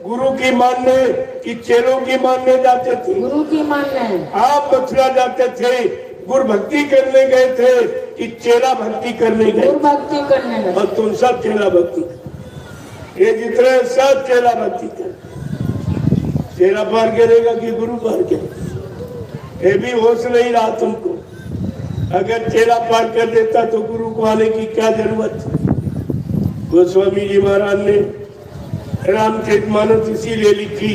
गुरु की मानने कि चेलों की मानने जाते थे? गुरु की मानने। आप मथुरा जाते थे गुरु भक्ति करने गए थे कि चेला भक्ति करने गए? गुरु भक्ति करने गए। और तुम सब चेला भक्ति, ये जितने सब चेला भक्ति कर। चेला पार करेगा कि गुरु पार करेगा? ये भी होश नहीं रहा तुमको। अगर चेला पार कर देता तो गुरु को आने की क्या जरूरत थी? गोस्वामी जी महाराज ने रामचरितमानस इसीलिए लिखी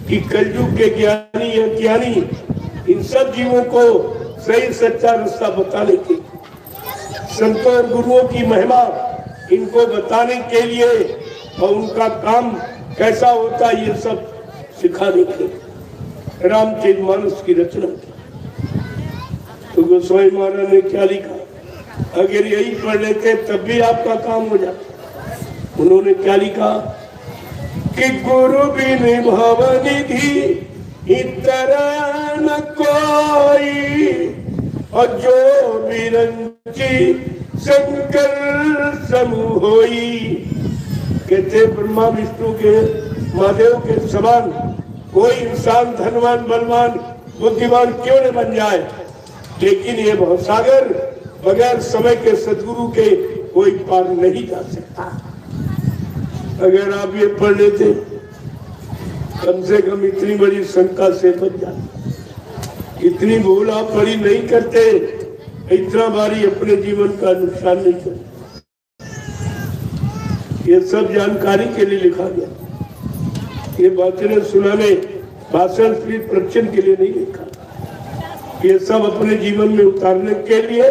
कि कलयुग के ज्ञानी या ज्ञानी इन सब जीवों को सही सच्चा रास्ता बताने के, संतों और गुरुओं की महिमा इनको बताने के लिए और उनका काम कैसा होता है ये सब सिखाने के रामचरितमानस की रचना की। तो गोस्वामी महाराज ने क्या लिखा? अगर यही पढ़ लेते तब भी आपका काम हो जाता। उन्होंने क्या लिखा कि गुरु बिन भवनिधि इतना न कोई, और जो बिरंची शंकर समूह होई। कहते ब्रह्मा विष्णु के महादेव के समान कोई इंसान धनवान बलवान बुद्धिमान क्यों न बन जाए, लेकिन ये भवसागर बगैर समय के सदगुरु के कोई पार नहीं जा सकता। अगर आप ये पढ़ लेते कम से कम इतनी बड़ी शंका से बच जाते। इतनी भूल आप बड़ी नहीं करते, इतना बारी अपने जीवन का नुकसान नहीं करते। ये सब जानकारी के लिए लिखा गया। ये बातें सुनाने भाषण प्रवचन के लिए नहीं लिखा। ये सब अपने जीवन में उतारने के लिए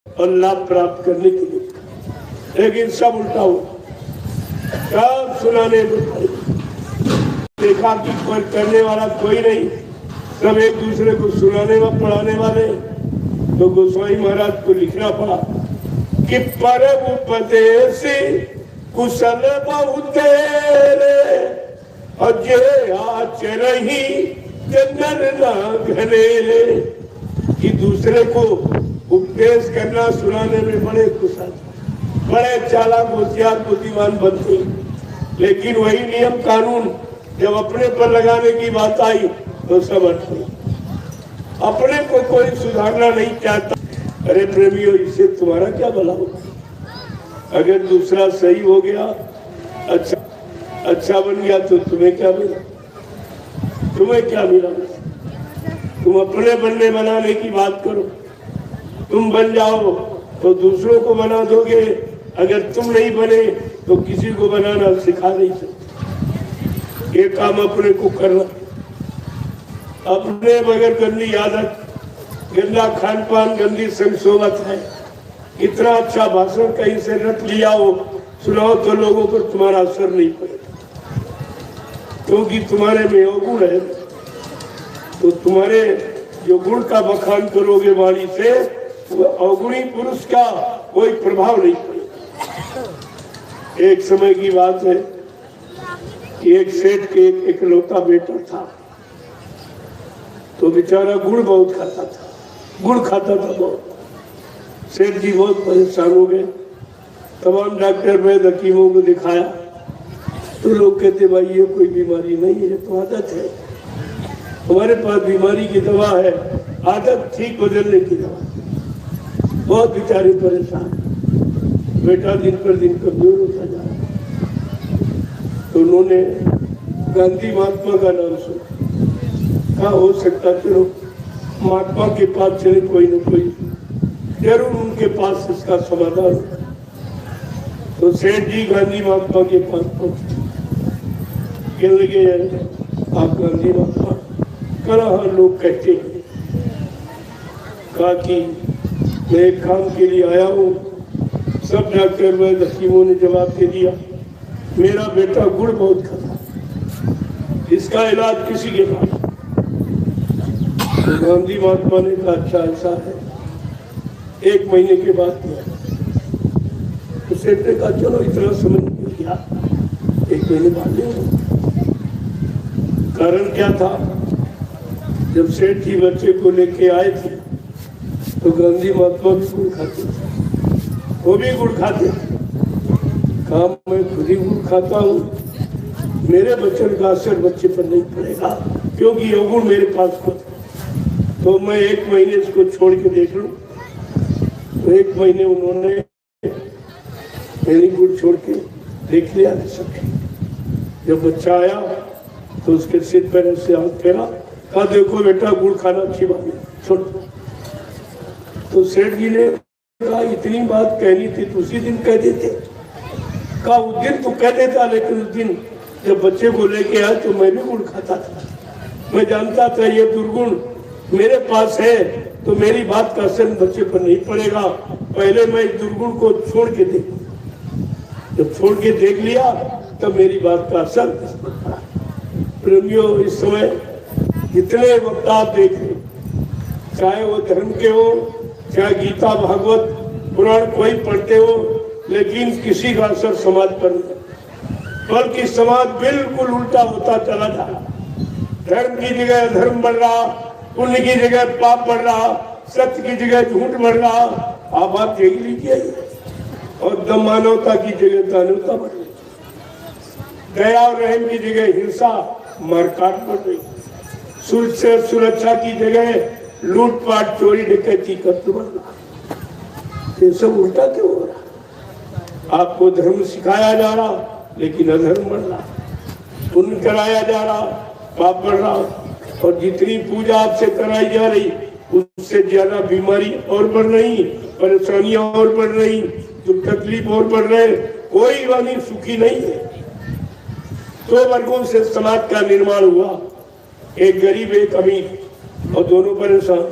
और लाभ प्राप्त करने के लिए। लेकिन सब उल्टा हुआ, सब सुनाने देखा कि कोई करने वाला कोई नहीं, सब एक दूसरे को सुनाने व पढ़ाने वाले। तो गोस्वामी महाराज को लिखना पड़ा कि परम उपदेश कुशल बहुतेरे, और जे आचरहि नर ना घनेरे। कि दूसरे को उपदेश करना सुनाने में बड़े कुशल, बड़े चालाक होशियार बुद्धिमान बनते, लेकिन वही नियम कानून जब अपने पर लगाने की बात आई तो सब अटके। अपने को कोई सुधारना नहीं चाहता। अरे प्रेमियों, इससे तुम्हारा क्या भला होगा? अगर दूसरा सही हो गया, अच्छा बन गया तो तुम्हें क्या मिला? तुम्हें क्या मिला? तुम अपने बनने बनाने की बात करो। तुम बन जाओ तो दूसरों को बना दोगे। अगर तुम नहीं बने तो किसी को बनाना सिखा नहीं सकते। ये काम अपने को करना। अपने बगैर गंदी आदत, गंदा खान पान, गंदी संसोबत है। इतना अच्छा भाषण कहीं से रट लिया हो, सुनाओ तो लोगों पर तुम्हारा असर नहीं पड़ेगा, क्योंकि तुम्हारे में अवगुण है। तो तुम्हारे जो गुण का बखान करोगे वाणी से, वो अवगुणी पुरुष का कोई प्रभाव नहीं पड़ेगा। एक समय की बात है कि एक सेठ के एक इकलौता बेटा था। तो बेचारा गुड़ बहुत खाता था, गुड़ खाता था बहुत। सेठ जी बहुत परेशान हो गए। तमाम डॉक्टर वैद्य हकीमों को दिखाया तो लोग कहते भाई ये कोई बीमारी नहीं है, तो आदत है। हमारे पास बीमारी की दवा है, आदत ठीक बदलने की दवा। बहुत बेचारे परेशान, बेटा दिन पर दिन कमजोर होता जा रहा है। तो उन्होंने गांधी महात्मा का नाम सुना, कहा हो सकता चलो महात्मा के पास चले, कोई न कोई जरूर उनके पास इसका समाधान हो। तो सेठ जी गांधी महात्मा के पास पहुंचे, कहने लगे आप गांधी महात्मा? कहा हाँ, लोग कहते हैं। कहा कि मैं एक काम के लिए आया हूँ, सब डॉक्टर वैद्य हकीमों ने जवाब दे दिया मेरा बेटा गुड़ बहुत खाता, इसका इलाज किसी के पास। तो गांधी महात्मा ने कहा अच्छा ऐसा है, 1 महीने के बाद किया। तो सेठ ने कहा चलो इतना समझ गया, 1 महीने बाद नहीं। कारण क्या था? जब सेठ जी बच्चे को लेके आए थे तो गांधी महात्मा भी गुड़ खाते थे, वो भी गुड़ खाते थे। कहा मैं खुद ही गुड़ खाता हूँ, मेरे वचन का असर बच्चे पर नहीं पड़ेगा क्योंकि ये गुड़ मेरे पास खुद है। तो मैं 1 महीने इसको छोड़ के देख लूं। तो 1 महीने उन्होंने मेरी गुड़ छोड़ के देख लिया। जब बच्चा आया तो उसके सिर पर ऐसे हाथ फेरा, कहा देखो बेटा गुड़ खाना अच्छी बात है, छोड़। तो सेठ जी ने कहा इतनी बात कहनी थी तो उसी दिन कह देते। कहा उस दिन तो कह देता, लेकिन उस दिन जब बच्चे को लेके आया तो मैं भी गुड़ खाता था, मैं जानता था ये दुर्गुण मेरे पास है तो मेरी बात का असर बच्चे पर नहीं पड़ेगा, पहले मैं इस दुर्गुण को छोड़ के देख। जब छोड़ के देख लिया तब मेरी बात का असर पड़ा। प्रेमियों, इस समय जितने वक्त आप देख रहे, चाहे वो धर्म के हो, चाहे गीता भागवत पुराण कोई पढ़ते हो, लेकिन किसी का असर समाज पर नहीं, बल्कि समाज बिल्कुल उल्टा होता चला जा रहा। धर्म की जगह अधर्म बढ़ रहा, पुण्य की जगह पाप बढ़ रहा, सत्य की जगह झूठ बढ़ रहा। आप बात देख लीजिए। और मानवता की जगह दानवता बढ़ रही, दया और रहम की जगह हिंसा मारकाट बढ़ रही, सुरक्षा की जगह लूटपाट चोरी डकैती कत्ल बढ़ रहा। ये सब उल्टा क्यों हो रहा? आपको धर्म सिखाया जा रहा लेकिन अधर्म बढ़ रहा, पुण्य कराया जा रहा पाप बढ़ रहा, और जितनी पूजा आपसे कराई जा रही उससे ज्यादा बीमारी और बढ़ रही, परेशानियां और बढ़ रही, दुख तकलीफ और बढ़ रहे। कोई वाली सुखी नहीं है। 2 वर्गों से समाज का निर्माण हुआ, एक गरीब एक अमीर, और दोनों परेशान।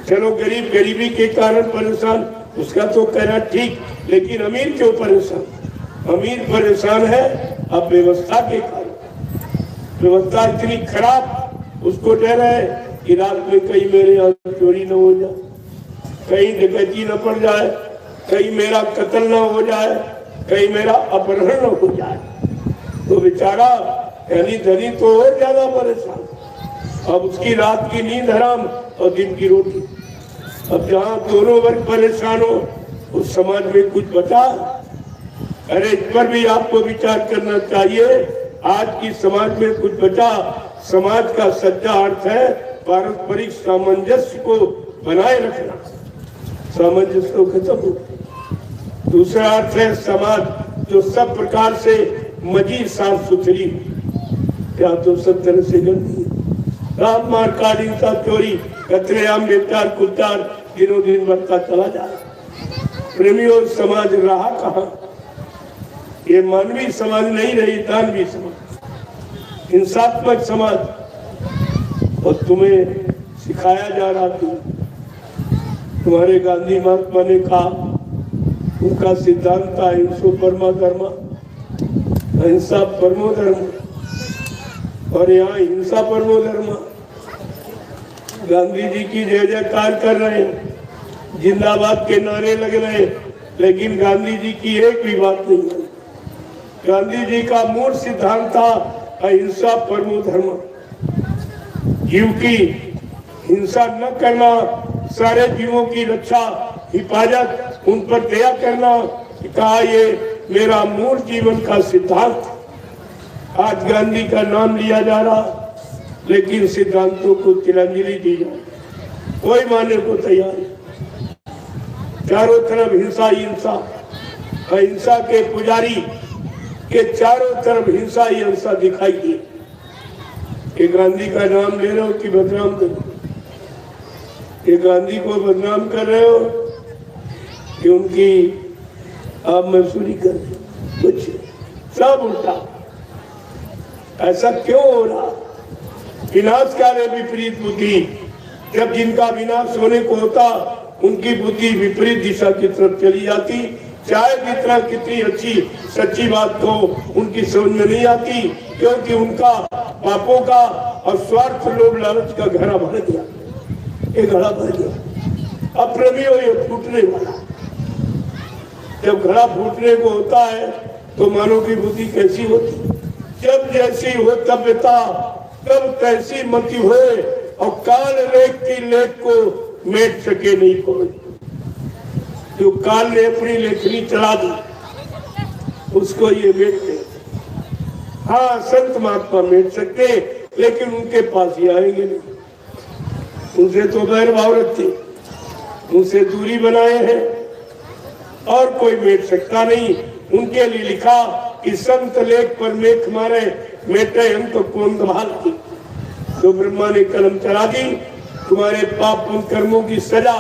चलो गरीब गरीबी के कारण परेशान, उसका तो कहना ठीक, लेकिन अमीर क्यों परेशान? अमीर परेशान है अब व्यवस्था के कारण। व्यवस्था इतनी खराब, उसको डर है कि रात में कहीं मेरे यहाँ चोरी न हो जाए, कहीं डकैती न पड़ जाए, कहीं मेरा कत्ल न हो जाए, कहीं मेरा अपहरण न हो जाए। तो बेचारा धनी धनी तो और ज्यादा परेशान। अब उसकी रात की नींद हराम और दिन की रोटी। अब जहाँ दोनों वर्ग परेशान हो उस समाज में कुछ बचा? अरे इस पर भी आपको विचार करना चाहिए। आज की समाज में कुछ बचा? समाज का सच्चा अर्थ है पारस्परिक सामंजस्य को बनाए रखना। सामंजस्य तो खत्म हो। दूसरा अर्थ है समाज जो सब प्रकार से मजीद साफ सुथरी, क्या तो सब तरह से गंदी, रात मार काट हिंसा चोरी कतलेआम बेचार कुचार दिनों दिन बढ़ता चला जा रहा। प्रेमियों, समाज रहा कहाँ? ये मानवीय समाज नहीं रही, दानवीय समाज, हिंसात्मक समाज। और तुम्हें सिखाया जा रहा था, तुम्हारे गांधी महात्मा ने कहा, उनका सिद्धांत था हिंसो परमा धर्म, अहिंसा परमो धर्म, और यहाँ हिंसा परमो धर्म। गांधी जी की जय जयकार कर रहे हैं, जिंदाबाद के नारे लग रहे हैं, लेकिन गांधी जी की एक भी बात नहीं है। गांधी जी का मूल सिद्धांत था अहिंसा परमो धर्म, जीव की हिंसा न करना, सारे जीवों की रक्षा हिफाजत, उन पर दया करना। कहा ये मेरा मूल जीवन का सिद्धांत। आज गांधी का नाम लिया जा रहा, लेकिन सिद्धांतों को तिलांजलि दी जाए। कोई मानने को तैयार नहीं। चारों तरफ हिंसा ही हिंसा, अहिंसा के पुजारी के चारों तरफ हिंसा ही हिंसा दिखाई दी। कि गांधी का नाम ले रहे हो कि बदनाम कर रहे हो? कि गांधी को बदनाम कर रहे हो कि उनकी आप मजदूरी कर रहे हो? कुछ सब उल्टा। ऐसा क्यों हो रहा? विनाशकारी विपरीत बुद्धि। जब जिनका विनाश होने को होता उनकी बुद्धि विपरीत दिशा की तरफ चली जाती। चाहे जितना कितनी अच्छी सच्ची बात को उनकी समझ में नहीं आती, क्योंकि उनका पापों का और स्वार्थ लोभ लालच का घड़ा भर गया। ये घड़ा भर गया। अप्रमेय हो ये फूटने वाला। जब घड़ा फूटने को होता है तो मानव की बुद्धि कैसी होती? जब जैसी हो तब्यता तब तैसी मति होए, और काल रेख की लेख को मेट सके नहीं कोई। जो काल ने अपनी लेखनी चला दी उसको ये मेट दे। हाँ, संत महात्मा मेट सकते, लेकिन उनके पास ही आएंगे नहीं। उनसे तो बैर भाव रखते, उनसे दूरी बनाए हैं, और कोई मेट सकता नहीं। उनके लिए लिखा कि संत लेख पर मेख मारे, मेटे हम तो कौन संभाल की। तो ब्रह्मा ने कलम चला दी, तुम्हारे पाप कर्मों की सजा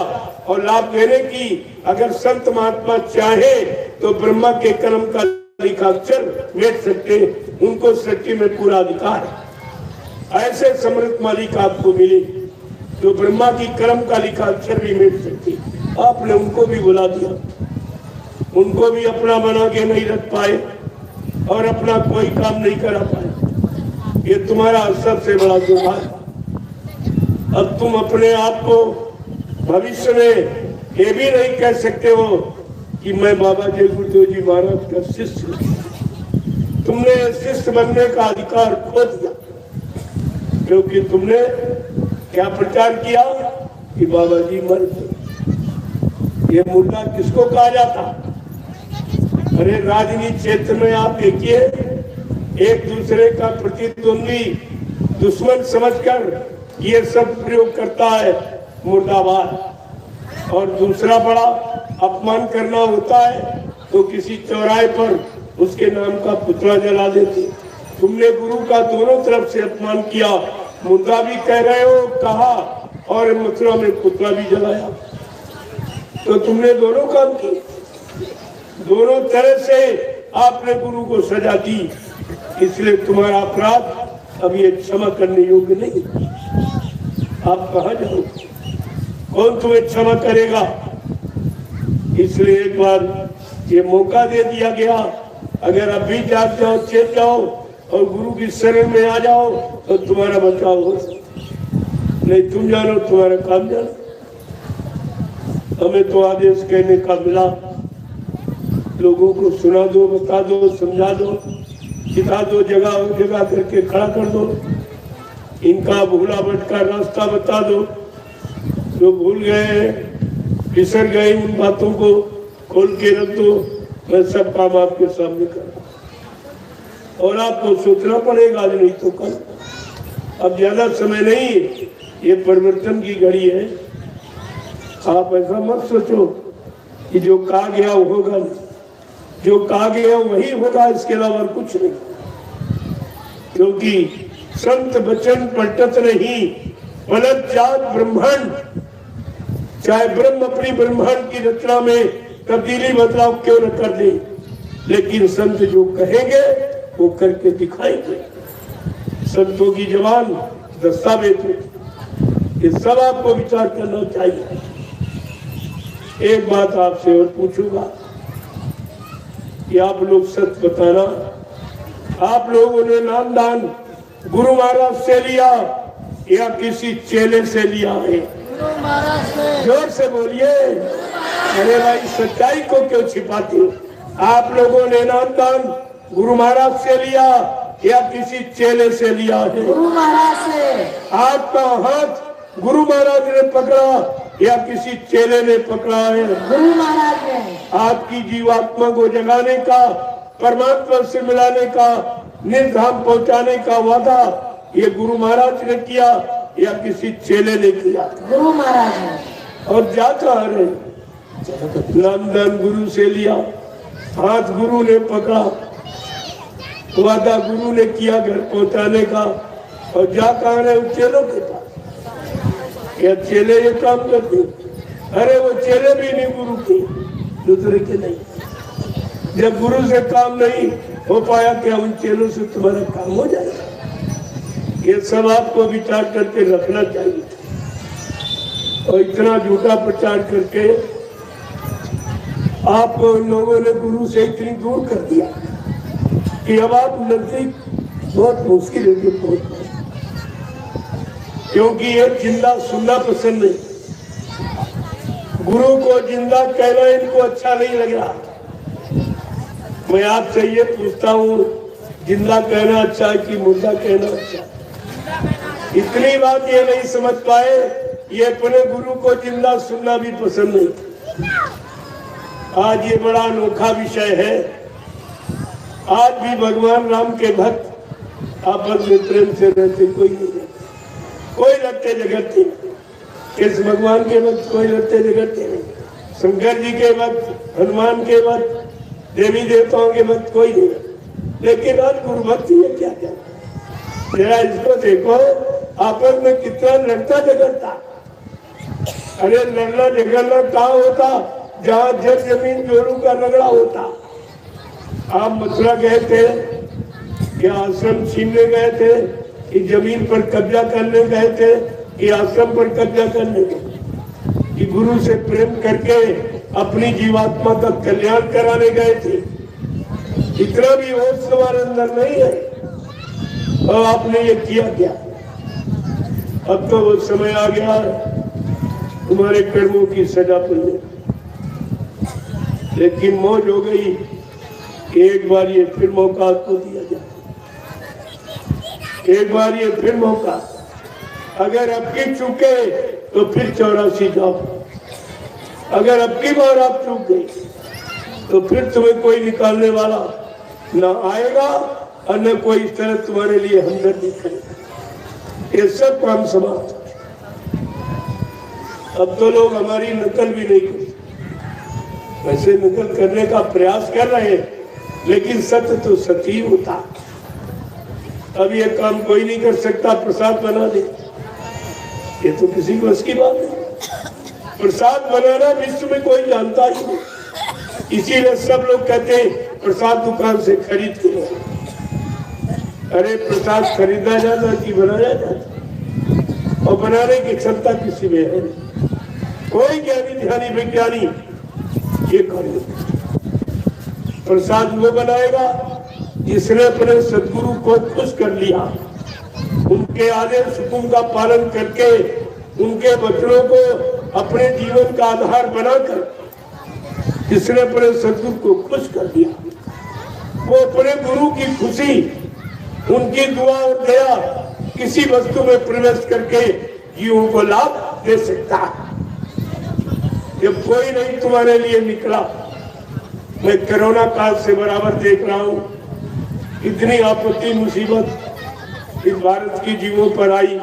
और लाभ देने की। अगर संत महात्मा चाहे तो ब्रह्मा के कलम का लिखा अक्षर मेट सकते, उनको सृष्टि में पूरा अधिकार है। ऐसे समृद्ध मालिक आपको मिले जो ब्रह्मा की कलम का लिखा अक्षर भी मेट सकती। आपने उनको भी बुला दिया, उनको भी अपना बना के नहीं रख पाए और अपना कोई काम नहीं करा पाए। ये तुम्हारा सबसे बड़ा दुर्भाग्य। अब तुम अपने आप को भविष्य में ये भी नहीं कह सकते हो कि मैं बाबा जय गुरुदेव जी महाराज का शिष्य हूं। तुमने शिष्य बनने का अधिकार खो दिया, क्योंकि तुमने क्या प्रचार किया कि बाबा जी मर गए। ये मुद्दा किसको कहा जाता? अरे राजनीति क्षेत्र में आप देखिए, एक दूसरे का प्रतिद्वंदी दुश्मन समझकर ये सब प्रयोग करता है मुर्दाबाद। और दूसरा बड़ा अपमान करना होता है तो किसी चौराहे पर उसके नाम का पुतला जला देते। तुमने गुरु का दोनों तरफ से अपमान किया, मुर्दा भी कह रहे हो कहा, और मथुरा में पुतला भी जलाया। तो तुमने दोनों काम किए, दोनों तरह से आपने गुरु को सजा दी। इसलिए तुम्हारा अपराध अब ये क्षमा करने योग्य नहीं। आप कहाँ जाओगे? कौन तुम्हें क्षमा करेगा? इसलिए एक बार ये मौका दे दिया गया। अगर अभी जाग जाओ, चेत जाओ और गुरु की शरण में आ जाओ तो तुम्हारा बचाव हो सकता। नहीं तुम जानो, तुम्हारा काम जानो। हमें तो आदेश कहने का मिला, लोगों को सुना दो, बता दो, समझा दो, सिखा दो, जगह जगह करके खड़ा कर दो, इनका भूला भटका रास्ता बता दो। जो भूल गए, बिसर गए, उन बातों को खोल के रख दो। मैं सब काम आपके सामने कर, और आपको सोचना पड़ेगा, आज नहीं तो कल। अब ज्यादा समय नहीं, ये परिवर्तन की घड़ी है। आप ऐसा मत सोचो कि जो कहा गया वो होगा नहीं, जो कहा गया वही होगा, इसके अलावा कुछ नहीं। क्योंकि संत वचन पलटत नहीं, पलट जात ब्रह्मांड। चाहे ब्रह्म अपनी ब्रह्मांड की रचना में तब्दीली बदलाव क्यों न कर दे, लेकिन संत जो कहेंगे वो करके दिखाएंगे। संतों की जबान दस्तावेज है, ये सब आपको विचार करना चाहिए। एक बात आपसे और पूछूंगा कि आप लोग सच बताना, आप लोगों ने नामदान गुरु महाराज से लिया या किसी चेले से लिया है? जोर से बोलिए। अरे भाई, सच्चाई को क्यों छिपाती हो? आप लोगों ने नामदान गुरु महाराज से लिया या किसी चेले से लिया है? गुरु महाराज से। आपका हाथ गुरु महाराज ने पकड़ा या किसी चेले ने पकड़ा है? गुरु महाराज ने। आपकी जीवात्मा को जगाने का, परमात्मा से मिलाने का, निर्धाम पहुंचाने का वादा ये गुरु महाराज ने किया या किसी चेले ने किया? गुरु महाराज ने। और जा कहाँ रहे? नामदान गुरु से लिया, हाथ गुरु ने पकड़ा, वादा गुरु ने किया घर पहुंचाने का, और जा कहाँ रहे? चेलों के पास। क्या चेले ये काम करते? अरे वो चेले भी नहीं गुरु के, दूसरे के नहीं। जब गुरु से काम नहीं हो पाया, क्या उन चेलों से तुम्हारा काम हो जाएगा? ये सब आपको विचार करके रखना चाहिए। और इतना झूठा प्रचार करके आपको इन लोगों ने गुरु से इतनी दूर कर दिया कि अब आप नजदीक बहुत मुश्किल है, बहुत, क्योंकि ये जिंदा सुनना पसंद नहीं। गुरु को जिंदा कहना इनको अच्छा नहीं लग रहा। मैं आपसे ये पूछता हूँ, जिंदा कहना अच्छा है कि मुर्दा कहना अच्छा? इतनी बात ये नहीं समझ पाए, ये अपने गुरु को जिंदा सुनना भी पसंद नहीं। आज ये बड़ा अनोखा विषय है। आज भी भगवान राम के भक्त आपस में प्रेम से रहते, कोई नहीं रहते, कोई लड़ते झगड़ते नहीं। इस भगवान के वक्त कोई लड़ते झगड़ते नहीं। शंकर जी के वक्त, हनुमान के वक्त, देवी देवताओं के वक्त कोई नहीं। लेकिन आज गुरु भक्ति है क्या क्या? जरा इसको देखो, आपस में कितना लड़ता झगड़ता। अरे लड़ना झगड़ना कहाँ होता? जहाँ जब जमीन जोरू का रगड़ा होता। आप मथुरा गए थे, क्या आश्रम छीनने गए थे, कि जमीन पर कब्जा करने गए थे, कि आश्रम पर कब्जा करने गए, कि गुरु से प्रेम करके अपनी जीवात्मा का कल्याण कराने गए थे? इतना भी होश तुम्हारे अंदर नहीं है, और आपने ये किया क्या? अब तो वो समय आ गया तुम्हारे कर्मों की सजा मिलने। लेकिन मौज हो गई कि एक बार ये फिर मौका आपको दिया जाए, एक बार ये फिर मौका। अगर अब की चूके तो फिर 84 जाओ। अगर अब की बार आप चूक गई तो फिर तुम्हें कोई निकालने वाला न आएगा, और न कोई इस तरह तुम्हारे लिए हमदर्दी करेगा। ये सब काम समाप्त। अब तो लोग हमारी नकल भी नहीं करते, वैसे नकल करने का प्रयास कर रहे हैं, लेकिन सत्य तो सत्य ही होता। अब ये काम कोई नहीं कर सकता, प्रसाद बना दे, ये तो किसी को बस की बात नहीं। प्रसाद बनाना विश्व में कोई जानता ही नहीं, इसीलिए सब लोग कहते हैं प्रसाद दुकान से खरीद के लो। अरे प्रसाद खरीदा जाता कि बनाया जाता? और बनाने की क्षमता किसी में है नहीं। कोई ज्ञानी ध्यानी विज्ञानी ये करे। प्रसाद वो बनाएगा जिसने अपने सदगुरु को खुश कर लिया, उनके आदेश हुक्म का पालन करके उनके वचनों को अपने जीवन का आधार बनाकर जिसने अपने सदगुरु को खुश कर दिया। वो अपने गुरु की खुशी, उनकी दुआ और दया किसी वस्तु में प्रवेश करके जीवों को लाभ दे सकता है। जब कोई नहीं तुम्हारे लिए निकला, मैं कोरोना काल से बराबर देख रहा हूँ, इतनी आपत्ति मुसीबत इस भारत की जीवों पर आई।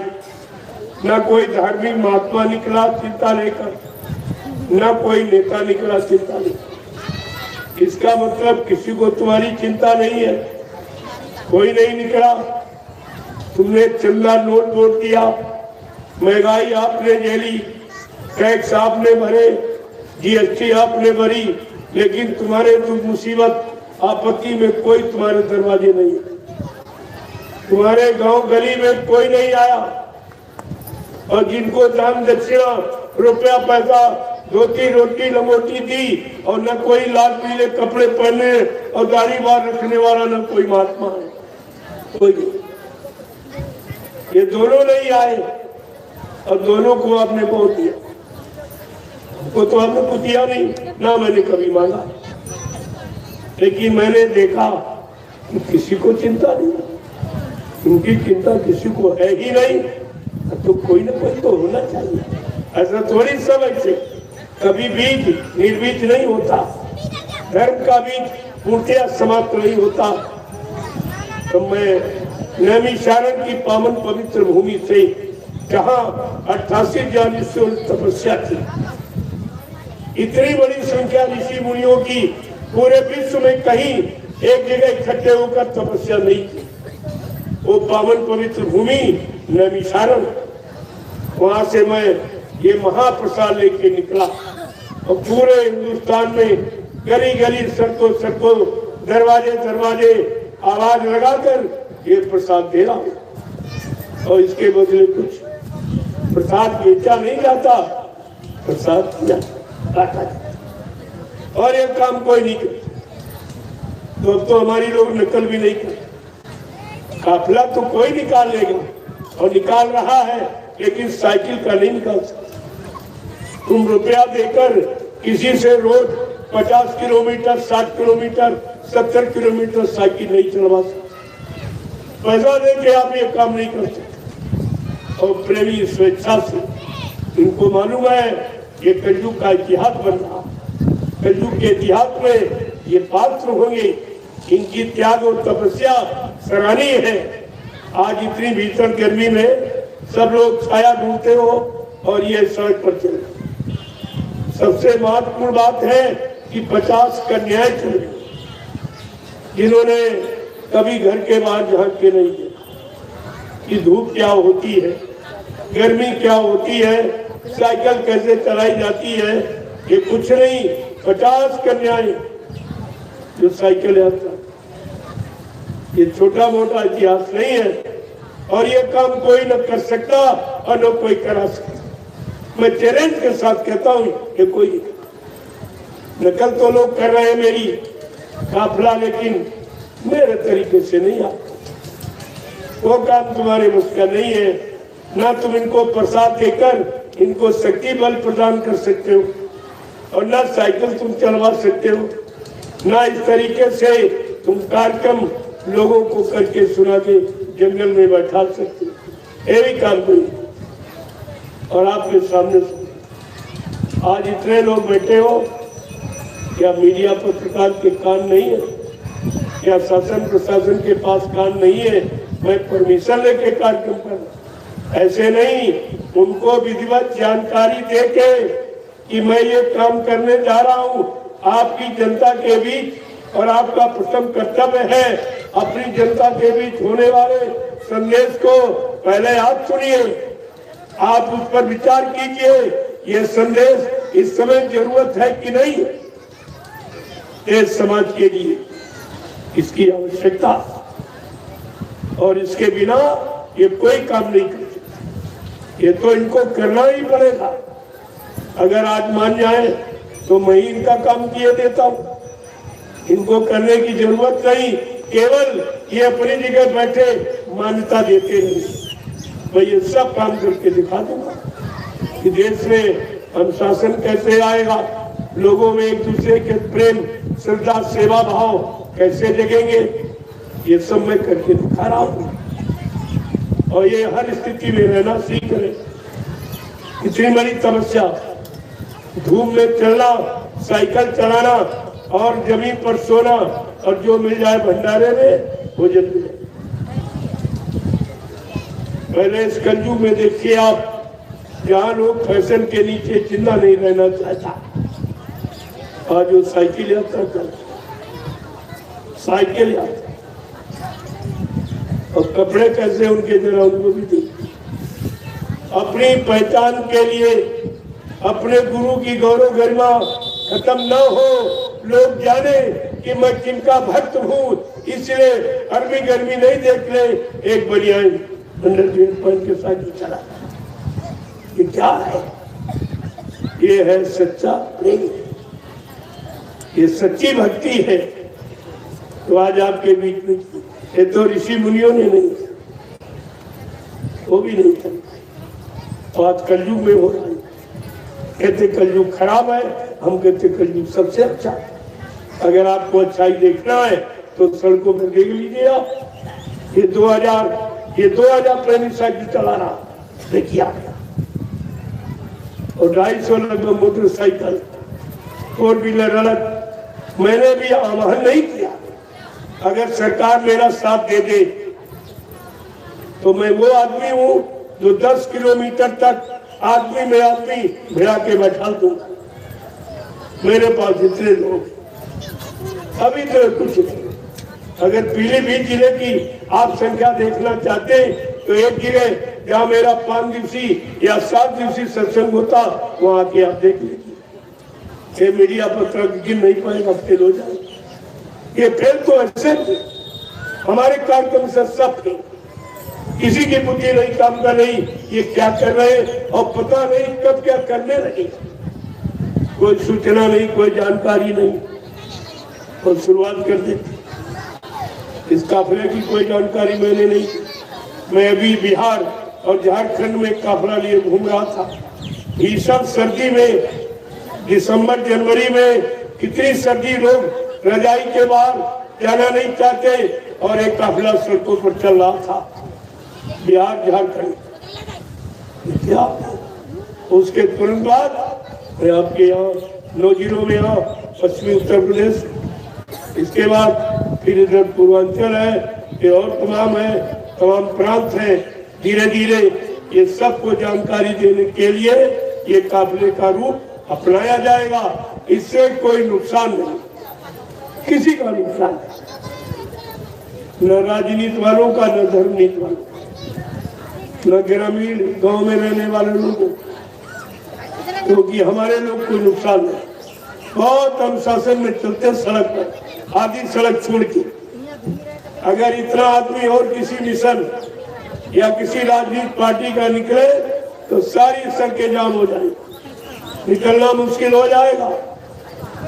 न कोई धार्मिक महात्मा निकला चिंता लेकर, न कोई नेता निकला चिंता लेकर। इसका मतलब किसी को तुम्हारी चिंता नहीं है, कोई नहीं निकला। तुमने चंदा नोट वोट किया, महंगाई आपने झेली, टैक्स आपने भरे, जीएसटी आपने भरी, लेकिन तुम्हारे दुख मुसीबत आपत्ति में कोई तुम्हारे दरवाजे नहीं है। तुम्हारे गांव गली में कोई नहीं आया, और जिनको दान दक्षिणा रुपया पैसा धोती रोटी लंगोटी दी, और न कोई लाल पीले कपड़े पहने और दाढ़ी बार रखने वाला न कोई महात्मा है, कोई नहीं। ये दोनों नहीं आए, और दोनों को आपने बहुत दिया। वो तो आपने कुछ दिया नहीं, ना मैंने कभी मांगा, लेकिन मैंने देखा किसी को चिंता नहीं, उनकी चिंता किसी को है ही नहीं। तो कोई ना कोई तो होना चाहिए। ऐसा थोड़ी सब ऐसे कभी बीज निर्बीज नहीं होता, धर्म का बीज पूर्णतया समाप्त नहीं होता। तो मैं नैमिषारण्य की पावन पवित्र भूमि से जहां 88 ज्ञानेश्वर तपस्या की, इतनी बड़ी संख्या ऋषि मुनियों की पूरे विश्व में कहीं एक जगह इकट्ठे होकर तपस्या नहीं की। वो पावन पवित्र भूमि नैमिषारण्य, वहां से मैं ये महाप्रसाद लेके निकला और पूरे हिंदुस्तान में गली गली सड़कों सड़कों दरवाजे दरवाजे आवाज लगाकर ये प्रसाद दे रहा हूं। और इसके बदले कुछ प्रसाद बेचा नहीं जाता, प्रसाद बांटा जाता। और ये काम कोई नहीं करता। तो अब तो हमारी लोग नकल भी नहीं करते। काफिला तो कोई निकाल लेगा और निकाल रहा है, लेकिन साइकिल का नहीं निकाल सकता। तुम रुपया देकर किसी से रोज 50 किलोमीटर 60 किलोमीटर 70 किलोमीटर साइकिल नहीं चलवा सकते। पैसा देके आप ये काम नहीं कर सकते। और प्रेमी स्वेच्छा से, इनको मालूम है ये कलयुग का इतिहास बन रहा। कलयुग के इतिहास में ये पात्र होंगे, इनकी त्याग और तपस्या सराहनीय है। आज इतनी भीषण गर्मी में सब लोग छाया ढूंढते हो और ये सड़क पर चल रहे। सबसे महत्वपूर्ण बात है कि 50 कन्याएं चल रही, जिन्होंने कभी घर के बाहर झांक के नहीं देखा कि धूप क्या होती है, गर्मी क्या होती है, साइकिल कैसे चलाई जाती है। ये कुछ नहीं, 50 कन्याएं जो साइकिल यात्रा, ये छोटा मोटा इतिहास नहीं है। और ये काम कोई न कर सकता और न कोई करा सकता। मैं चैलेंज के साथ कहता हूं कि कोई नकल तो लोग कर रहे हैं मेरी काफिला, लेकिन मेरे तरीके से नहीं आता। वो काम तुम्हारे बस का नहीं है। ना तुम इनको प्रसाद देकर इनको शक्ति बल प्रदान कर सकते हो और ना साइकिल तुम चलवा सकते हो, ना इस तरीके से तुम कार्यक्रम लोगों को करके सुना के जंगल में बैठा सकते हो। ये भी काम कोई। और आपके सामने आज इतने लोग बैठे हो, क्या मीडिया पत्रकार के कान नहीं है? क्या शासन प्रशासन के पास कान नहीं है? मैं परमिशन लेके कार्यक्रम कर रहा, ऐसे नहीं। उनको विधिवत जानकारी देके कि मैं ये काम करने जा रहा हूँ आपकी जनता के बीच, और आपका प्रथम कर्तव्य है अपनी जनता के बीच होने वाले संदेश को पहले आप सुनिए, आप उस पर विचार कीजिए। ये संदेश इस समय जरूरत है कि नहीं देश समाज के लिए, इसकी आवश्यकता, और इसके बिना ये कोई काम नहीं कर सकते। ये तो इनको करना ही पड़ेगा। अगर आज मान जाए तो मैं इनका काम किए देता हूं। इनको करने की जरूरत नहीं, केवल ये अपनी जगह बैठे मान्यता देते हैं। मैं ये सब काम करके दिखा दूंगा कि देश में अनुशासन कैसे आएगा, लोगों में एक दूसरे के प्रेम श्रद्धा सेवा भाव कैसे जगेंगे, ये सब मैं करके दिखा रहा हूँ। और ये हर स्थिति में रहना सीख रहे। इतनी बड़ी तपस्या, धूप में चलना, साइकिल चलाना और जमीन पर सोना, और जो मिल जाए भंडारे में भोजन मिले। पहले इस कलयुग में देखिए आप, जहाँ लोग फैशन के नीचे जिंदा नहीं रहना चाहता, आज वो साइकिल यात्रा कर, साइकिल यात्रा, और कपड़े कैसे उनके जरा उनको भी देखिए। अपनी पहचान के लिए अपने गुरु की गौरव गरिमा खत्म न हो, लोग जाने कि मैं किनका भक्त हूँ, इसलिए गर्मी गर्मी नहीं देख ले एक बनियान अंडरवियर पहन के साइकिल चला। ये क्या है? ये है सच्चा प्रेम, ये सच्ची भक्ति है। तो आज आपके बीच में ये तो ऋषि मुनियों ने नहीं, वो भी नहीं था। आज कलयुग में हो रहा है। कहते कलयुग खराब है, हम कहते कलयुग सबसे अच्छा है। अगर आपको अच्छाई देखना है तो सड़कों पर देख लीजिए आप। ये 2000 प्रेमी साइकिल चला रहा, देखिए आप। और 250 लगभग मोटरसाइकिल, 4 व्हीलर अलग। मैंने भी आह्वान नहीं किया, अगर सरकार मेरा साथ दे दे तो मैं वो आदमी हूँ जो 10 किलोमीटर तक आदमी में आदमी भिड़ा के बैठा दूंगा। मेरे पास इतने लोग अभी तो कुछ नहीं। अगर पीलीभीत जिले की आप संख्या देखना चाहते हैं तो एक जगह जहाँ मेरा 5 दिवसीय या 7 दिवसीय सत्संग होता वहां आके आप देख लीजिए। ये मीडिया पत्र गिन नहीं पाएगा, फेल हो जाएगा। ये फेल तो ऐसे हमारे कार्यक्रम से सब फेल, किसी की बुद्धि नहीं काम कर रही। ये क्या कर रहे हैं और पता नहीं कब क्या करने लगे, कोई सूचना नहीं, कोई जानकारी नहीं, और शुरुआत कर देती। इस काफिले की कोई जानकारी मैंने नहीं। मैं अभी बिहार और झारखंड में काफिला लिए घूम रहा था। भीषण सर्दी में, दिसंबर जनवरी में कितनी सर्दी, लोग रजाई के बाहर जाना नहीं चाहते, और एक काफिला सड़कों पर चल रहा था बिहार झारखंड। क्या उसके तुरंत बाद मैं आपके यहाँ 9 जिलों में यहाँ पश्चिमी उत्तर प्रदेश, इसके बाद फिर इधर पूर्वांचल है, ये और तमाम है, तमाम प्रांत है। धीरे धीरे ये सबको जानकारी देने के लिए ये काफिले का रूप अपनाया जाएगा। इससे कोई नुकसान नहीं, किसी का नुकसान नहीं, न राजनीति वालों का, न धर्म नीति वालों का, न ग्रामीण गांव में रहने वाले लोगों, क्योंकि हमारे लोग कोई नुकसान नहीं। बहुत अनुशासन में चलते सड़क पर, आधी सड़क छोड़ के। अगर इतना आदमी और किसी मिशन या किसी राजनीतिक पार्टी का निकले तो सारी सड़कें जाम हो जाएगी, निकलना मुश्किल हो जाएगा,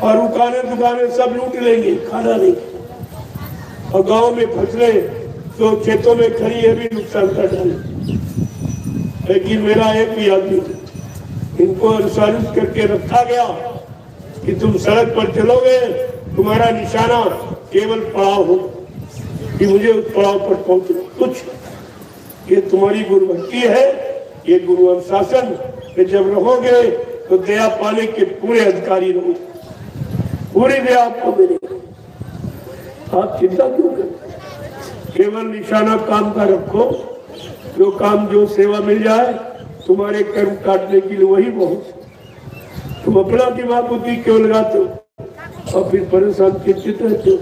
और दुकानें सब लूट लेंगे, खाना नहीं। और गांव में फसलें तो खेतों में खड़ी है भी नुकसान कर डाले। लेकिन मेरा एक भी आदमी, इनको अनुसारित करके रखा गया कि तुम सड़क पर चलोगे, तुम्हारा निशाना केवल पड़ाव हो कि मुझे उस पड़ाव पर पहुंचना। कुछ ये तुम्हारी गुरुभक्ति है, ये गुरु अनुशासन में जब रहोगे तो दया पाने के पूरे अधिकारी रहोगे, पूरी दया आपको मिलेगी। आप चिंता क्यों करते, केवल निशाना काम का रखो। जो काम, जो सेवा मिल जाए, तुम्हारे कर्म काटने के लिए वही बहुत। तुम अपना दिमाग बुद्धि क्यों लगाते हो और फिर परेशान चिंतित रहते हो?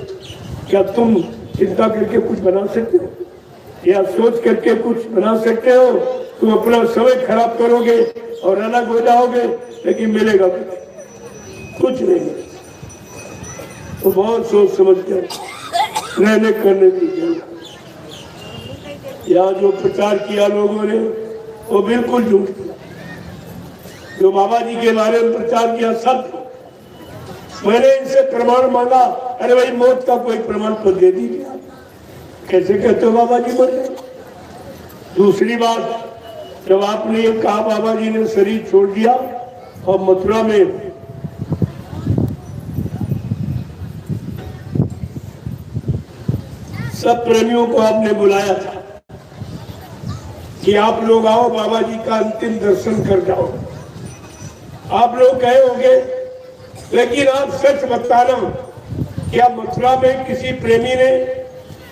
क्या तुम चिंता करके कुछ बना सकते हो या सोच करके कुछ बना सकते हो? तुम अपना समय खराब करोगे और अलग हो जाओगे, लेकिन मिलेगा कुछ नहीं। तो बहुत सोच समझ कर रहने करने दीजिए। यहाँ जो प्रचार किया लोगों ने वो बिल्कुल झूठ किया। जो बाबा जी के बारे में प्रचार किया सब, मैंने इनसे प्रमाण मांगा। अरे भाई, मौत का कोई प्रमाण तो दे दीजिए। कैसे कहते हो बाबा जी मर गए? दूसरी बात, जब आपने ये कहा बाबा जी ने शरीर छोड़ दिया और मथुरा में सब प्रेमियों को आपने बुलाया था कि आप लोग आओ, बाबा जी का अंतिम दर्शन कर जाओ। आप लोग गए होंगे, लेकिन आप सच बताना, क्या मथुरा में किसी प्रेमी ने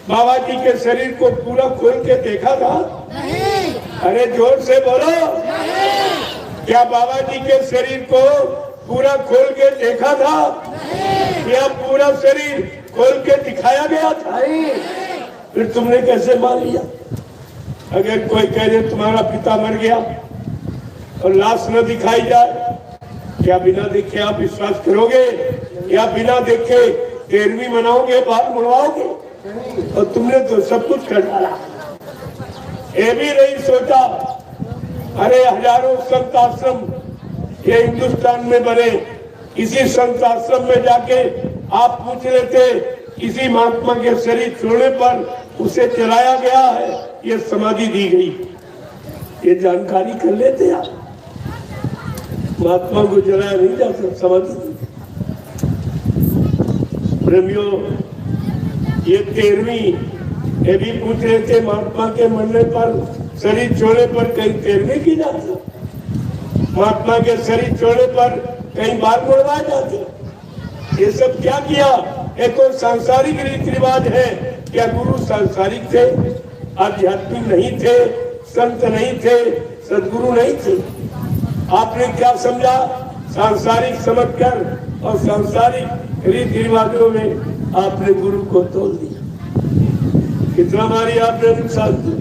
बाबा जी के शरीर को पूरा खोल के देखा था? नहीं। अरे जोर से बोलो। नहीं। क्या बाबा जी के शरीर को पूरा खोल के देखा था? नहीं। या पूरा शरीर खोल के दिखाया गया था? नहीं। फिर तुमने कैसे मान लिया? अगर कोई कह दे तुम्हारा पिता मर गया और लाश न दिखाई जाए, क्या बिना देखे आप विश्वास करोगे? या बिना देखे 13वीं मनाओगे, बात मुड़वाओगे? और तुमने तो सब कुछ कर डाला। ये भी नहीं सोचा, अरे हजारों संत आश्रम ये हिंदुस्तान में बने, इसी संत आश्रम में जाके आप पूछ रहे थे, किसी महात्मा के शरीर छोड़ने पर उसे जलाया गया है, ये समाधि दी गई, ये जानकारी कर लेते आप। महात्मा को जलाया नहीं जा सकता, समाधि। प्रेमियों, ये 13वीं, ये भी पूछ रहे थे महात्मा के मरने पर, शरीर छोड़ने पर कहीं 13वीं की जाती, महात्मा के शरीर छोड़ने पर कहीं बाल मुड़वाए जाते। ये सब क्या किया? एक तो सांसारिक रीति रिवाज है। क्या गुरु सांसारिक थे, आध्यात्मिक नहीं थे? संत नहीं थे, सदगुरु नहीं थे। आपने क्या समझा? सांसारिक समझकर और सांसारिक रीति रिवाजों में आपने गुरु को तोड़ दिया। कितना बारी आपने नुकसान दिया।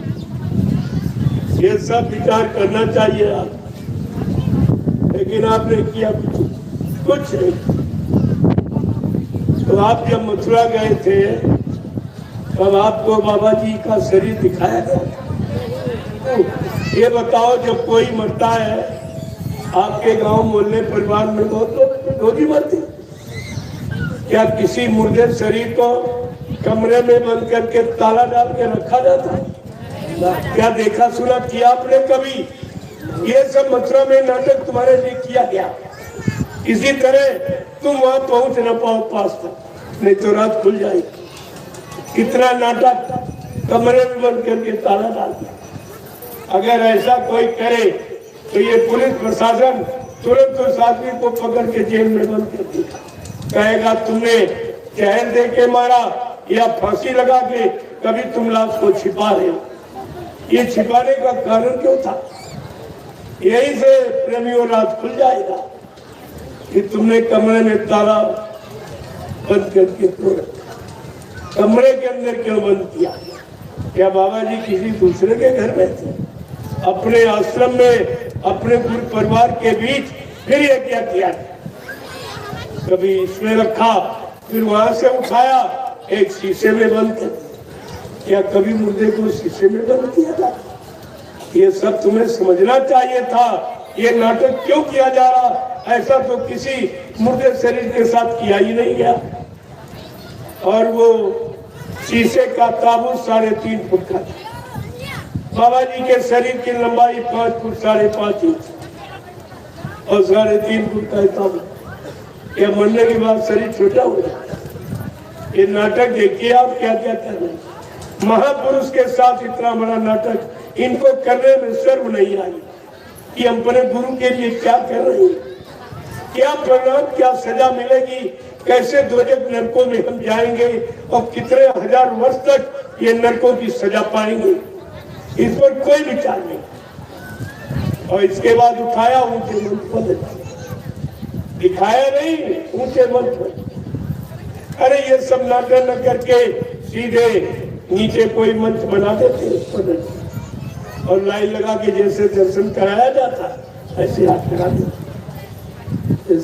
ये सब विचार करना चाहिए आप, लेकिन आपने किया कुछ नहीं। तो आप जब मथुरा गए थे तब आपको बाबा जी का शरीर दिखाया गया। ये बताओ, जब कोई मरता है आपके गांव मोहल्ले परिवार में बहुत लोग रोजी मरते, क्या किसी मुर्दे शरीर को कमरे में बंद करके ताला डाल के रखा जाता है? क्या देखा सुना किया आपने कभी? ये सब मथुरा में नाटक तुम्हारे लिए किया गया। इसी तरह तुम वहां पहुंच न पाओ पास तक, नहीं तो रात खुल जाएगी। कितना नाटक, कमरे में बंद करके ताला डाल दिया। अगर ऐसा कोई करे तो ये पुलिस प्रशासन तुरंत उस आदमी को पकड़ के जेल में बंद कर देगा। कहेगा तुमने जहर दे के मारा या फांसी लगा के कभी तुम लाश को छिपा रहे हो। ये छिपाने का कारण क्यों था? यही से प्रेमियों रात खुल जाएगा कि तुमने कमरे में ताला बंद करके क्यों रखा, कमरे के अंदर क्यों बंद किया? क्या बाबा जी किसी दूसरे के घर में थे? अपने आश्रम में अपने पूरे परिवार के बीच फिर ये क्या किया? कभी इसमें रखा, फिर वहां से उठाया, एक शीशे में बंद कर दिया। क्या कभी मुर्दे को शीशे में बंद किया था? ये सब तुम्हें समझना चाहिए था। ये नाटक क्यों किया जा रहा? ऐसा तो किसी मुर्दे शरीर के साथ किया ही नहीं गया। और वो शीशे का ताबूत 3.5 फुट का था। बाबा जी के शरीर की लंबाई 5 फुट 5.5 इंच और 3.5 फुट का ताबूत। या मरने के बाद शरीर छोटा हो जाता। ये नाटक देखिए आप क्या क्या कर रहे हैं। महापुरुष के साथ इतना बड़ा नाटक इनको करने में शर्म नहीं आई कि हम अपने गुरु के लिए क्या कर रहे हैं, क्या परिणाम, क्या सजा मिलेगी, कैसे दोजख नरकों में हम जाएंगे और कितने हजार वर्ष तक ये नरकों की सजा पाएंगे। इस पर कोई विचार नहीं। और इसके बाद उठाया, ऊंचे मंच पर दिखाया नहीं, ऊंचे मंच पर। अरे ये सब नाटक न करके सीधे नीचे कोई मंच बना देते और लाइन लगा के जैसे दर्शन कराया जाता ऐसे हाथ लगा देते।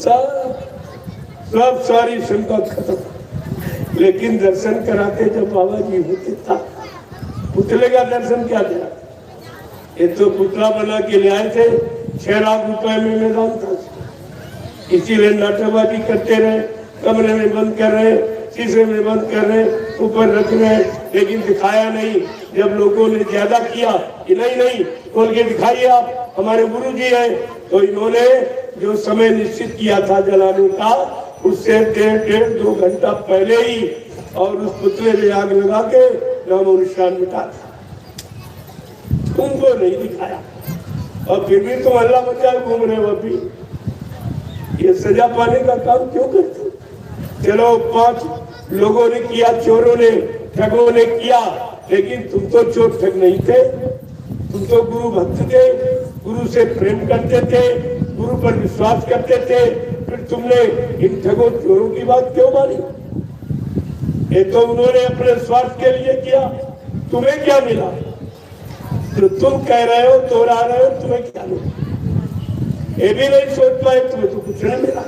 सब सारी शंका खत्म। लेकिन दर्शन कराते जब बाबा जी होते था, पुतले का दर्शन क्या दिया? ये तो पुतला बना के ले आए थे, 6 लाख रुपए में मैदान था। इसीलिए नाटकबाजी करते रहे, कमरे में बंद कर रहे, शीशे में बंद कर रहे, ऊपर रख रहे, लेकिन दिखाया नहीं। जब लोगों ने ज्यादा किया कि नहीं खोल के दिखाइए आप, हमारे गुरु जी है, तो इन्होंने जो समय निश्चित किया था जलाने का, उससे 1.5-2 घंटा पहले ही और उस पुतले में आग लगा के नाम और निशान मिटा था। तुमको नहीं दिखाया और फिर भी तुम अल्लाह बचाए घूम रहे हो। अभी ये सजा पाने का काम क्यों करते? चलो 5 लोगों ने किया, चोरों ने, ठगों ने किया, लेकिन तुम तो चोर ठग नहीं थे। तुम तो गुरु भक्त थे, गुरु से प्रेम करते थे, गुरु पर विश्वास करते थे। फिर तुमने इन ठगों चोरों की बात क्यों मानी? ये तो उन्होंने अपने स्वार्थ के लिए किया। तुम्हें क्या मिला? तो तुम कह रहे हो, दोहरा रहे हो, तुम्हें क्या मिला? ये भी नहीं सोच पाए, तुम्हें तो कुछ नहीं मिला।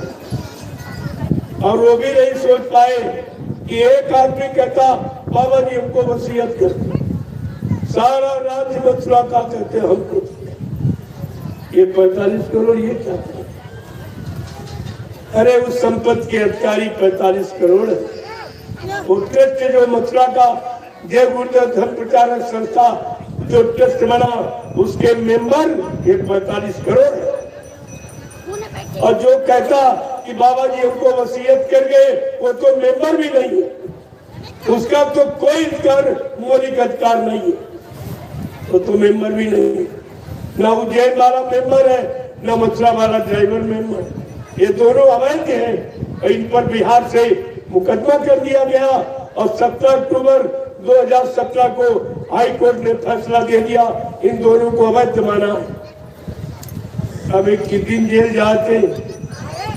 और वो भी नहीं सोच पाए कि एक आदमी कहता बाबा जी हमको वसीयत करते, सारा राज्य मथुरा का कहते हमको। ये 45 करोड़ ये क्या था? अरे उस संपत्ति के अधिकारी 45 करोड़ है। वो ट्रस्ट जो मथुरा का जय गुरुदेव धर्म प्रचारक संस्था जो ट्रस्ट बना, उसके मेंबर ये 45 करोड़ है। और जो कहता कि बाबा जी हमको वसीयत कर गए, वो तो मेंबर भी नहीं है, उसका तो कोई मौलिक अधिकार नहीं है, तो मेंबर भी नहीं है। ना उज्जैन वाला मेंबर है, ना मथुरा वाला ड्राइवर मेंबर है। ये दोनों अवैध हैं। इन पर बिहार से मुकदमा कर दिया गया और 17 अक्टूबर 2017 को हाई कोर्ट ने फैसला दे दिया इन दोनों को अवैध माना है। अब एक किस दिन जेल जाते,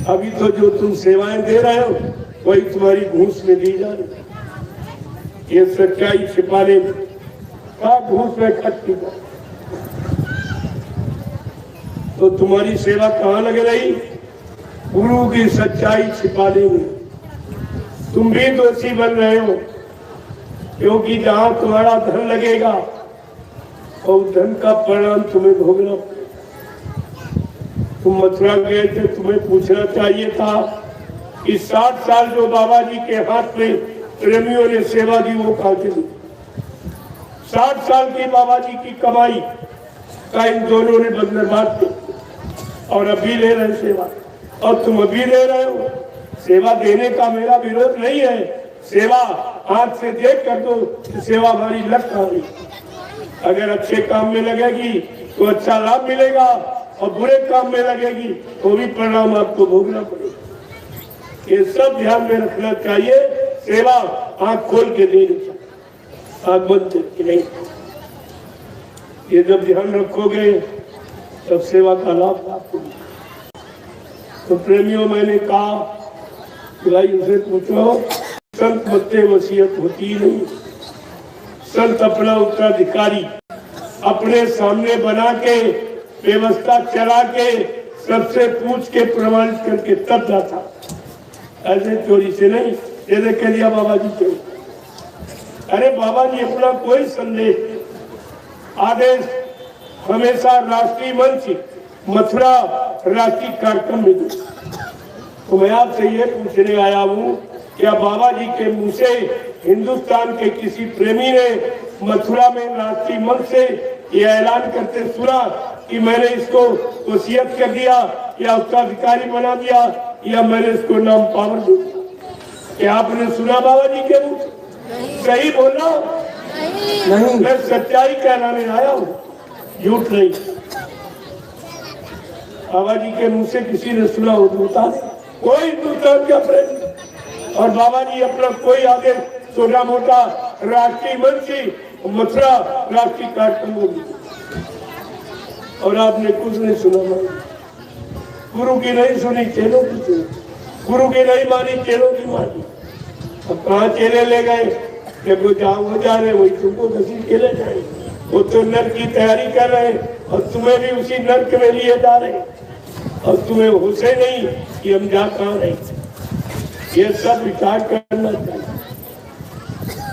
अभी तो जो तुम सेवाएं दे रहे हो वही तुम्हारी घूस में दी जा रही। ये सच्चाई छिपाने में क्या घूस में खर्च की तो तुम्हारी सेवा कहाँ लग रही? गुरु की सच्चाई छिपाने में। तुम भी दोषी बन रहे हो, क्योंकि जहां तुम्हारा धन लगेगा और धन का परिणाम तुम्हें भोगना। तुम मथुरा गए थे, तुम्हें पूछना चाहिए था कि 60 साल जो बाबा जी के हाथ में प्रेमियों ने सेवा दी वो कहाँ चली? 60 साल की बाबा जी की कमाई का इन दोनों ने बंदरबाद किया और अभी ले रहे सेवा, और तुम अभी ले रहे हो। सेवा देने का मेरा विरोध नहीं है, सेवा हाथ से देख कर दो कि सेवा हमारी लग रही। अगर अच्छे काम में लगेगी तो अच्छा लाभ मिलेगा, और बुरे काम में लगेगी तो भी परिणाम आपको भोगना पड़ेगा। ये सब ध्यान में रखना चाहिए। सेवा आंख खोल के देनी चाहिए, आंख बंद करके नहीं। ये जब ध्यान रखोगे तब सेवा का लाभ आपको। तो प्रेमियों, मैंने कहा कि भाई उसे पूछो, संत मत्ते वसीयत होती नहीं। संत अपना उत्तराधिकारी अपने सामने बना के व्यवस्था चला के सबसे पूछ के प्रमाणित करके तब जाता, ऐसे चोरी से नहीं। जैसे कह दिया बाबा जी चोरी। अरे बाबा जी अपना कोई संदेश आदेश हमेशा राष्ट्रीय मंच मथुरा राष्ट्रीय कार्यक्रम में दी। तो मैं आपसे ये पूछने आया हूँ, क्या बाबा जी के मुंह से हिंदुस्तान के किसी प्रेमी ने मथुरा में राष्ट्रीय मंच से ये ऐलान करते सुना कि मैंने इसको वसीयत कर दिया या उत्तराधिकारी बना दिया या मैंने इसको नाम पावर दे दिया? क्या आपने सुना बाबा जी के मुंह से? सही बोला नहीं, मैं सच्चाई कहलाने आया हूँ, झूठ नहीं। बाबा जी के मुंह से किसी ने सुना हो तो बता दे। कोई हिंदुस्तान का प्रेमी और बाबा जी अपना कोई आगे छोटा मोटा राष्ट्रीय मंच मथुरा राष्ट्रीय कार्यक्रम होगी और आपने कुछ नहीं सुना। गुरु की नहीं सुनी, चेलों की सुनी। गुरु की नहीं मानी, चेलों की मानी। अब कहाँ चेले ले गए? जब वो जहाँ हो जा रहे वही तुमको घसीट के ले जाए। वो तो नर्क की तैयारी कर रहे और तुम्हें भी उसी नर्क में लिए जा रहे, और तुम्हें होश नहीं कि हम जा कहाँ रहे। ये सब विचार करना चाहिए।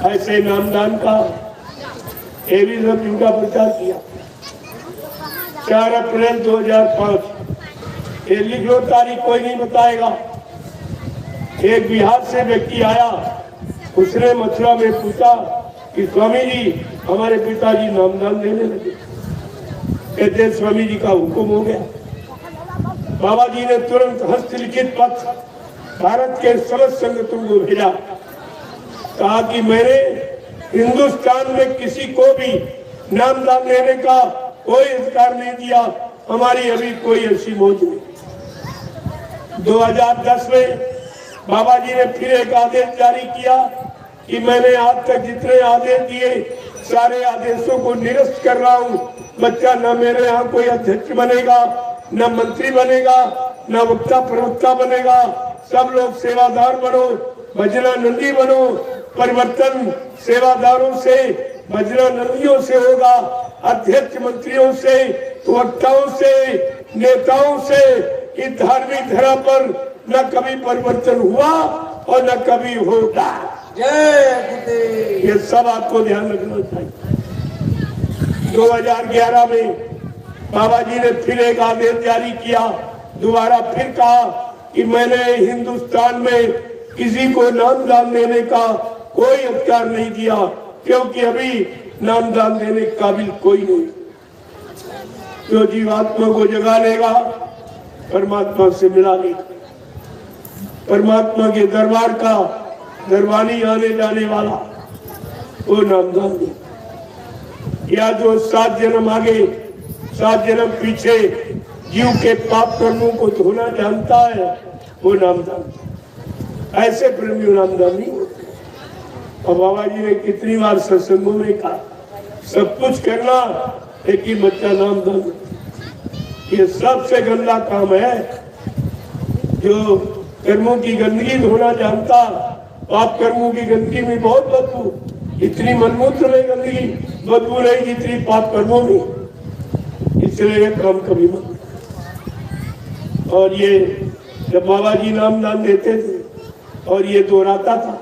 ऐसे नामदान का एवी सब जिनका प्रचार किया 4 अप्रैल 2005, ये लिख लो तारीख, कोई नहीं बताएगा। एक बिहार से व्यक्ति आया, उसने मथुरा में पूछा कि स्वामी जी हमारे पिताजी नामदान देने लगे। कहते स्वामी जी का हुक्म हो गया। बाबा जी ने तुरंत हस्तलिखित पत्र भारत के समस्त संगठनों को भेजा, कहा कि मैंने हिंदुस्तान में किसी को भी नामदान देने का कोई अधिकार नहीं दिया, हमारी अभी कोई ऐसी मौज नहीं। 2010 में बाबा जी ने फिर एक आदेश जारी किया कि मैंने आज तक जितने आदेश दिए सारे आदेशों को निरस्त कर रहा हूँ। बच्चा न मेरे यहाँ कोई अध्यक्ष बनेगा, न मंत्री बनेगा, न वक्ता प्रवक्ता बनेगा। सब लोग सेवादार बनो, भजना नंदी बनो। परिवर्तन सेवादारों से, भजना नंदियों से होगा, अध्यक्ष मंत्रियों से, वक्ताओं से, नेताओं से। इस धार्मिक धरा पर न कभी परिवर्तन हुआ और न कभी होगा। ये सब आपको ध्यान रखना चाहिए। 2011 में बाबा जी ने फिर एक आदेश जारी किया, दोबारा फिर कहा कि मैंने हिंदुस्तान में किसी को नामदान देने का कोई अधिकार नहीं दिया, क्योंकि अभी नामदान देने के काबिल कोई नहीं। जो जीवात्मा को जगा लेगा परमात्मा से मिला लेगा। परमात्मा के दरबार का दरबानी आने जाने वाला वो नामदान दे। या जो 7 जन्म आगे 7 जन्म पीछे जीव के पाप कर्मों को धोना जानता है वो नामदान। ऐसे प्रेमी नामदान नहीं होते। और बाबा जी ने कितनी बार सत्संगों में कहा, सब कुछ करना एक ही बच्चा नामदान। ये सबसे गंदा काम है। जो कर्मों की गंदगी धोना जानता, पाप कर्मों की गंदगी में बहुत बदबू, इतनी मनमूत्र में गंदगी बदबू नहीं जितनी पाप कर्मों में। इसलिए ये काम कभी मत। और ये जब बाबा जी नामदान देते थे और ये दोहराता था,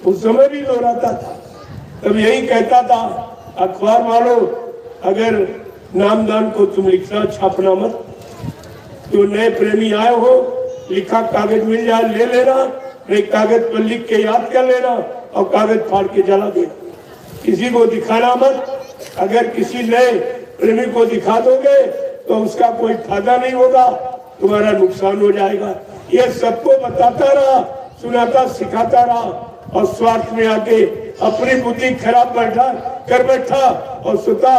उस समय भी दोहराता था, तब यही कहता था अखबार वालों, अगर नामदान को तुम लिखना छापना मत। जो नए प्रेमी आए हो, लिखा कागज मिल जाए ले लेना, नहीं कागज पर लिख के याद कर लेना और कागज फाड़ के जला देना। किसी को दिखाना मत। अगर किसी नए प्रेमी को दिखा दोगे तो उसका कोई फायदा नहीं होगा, तुम्हारा नुकसान हो जाएगा। ये सबको बताता रहा, सुनाता सिखाता रहा और स्वार्थ में आके अपनी बुद्धि खराब बैठा और सुता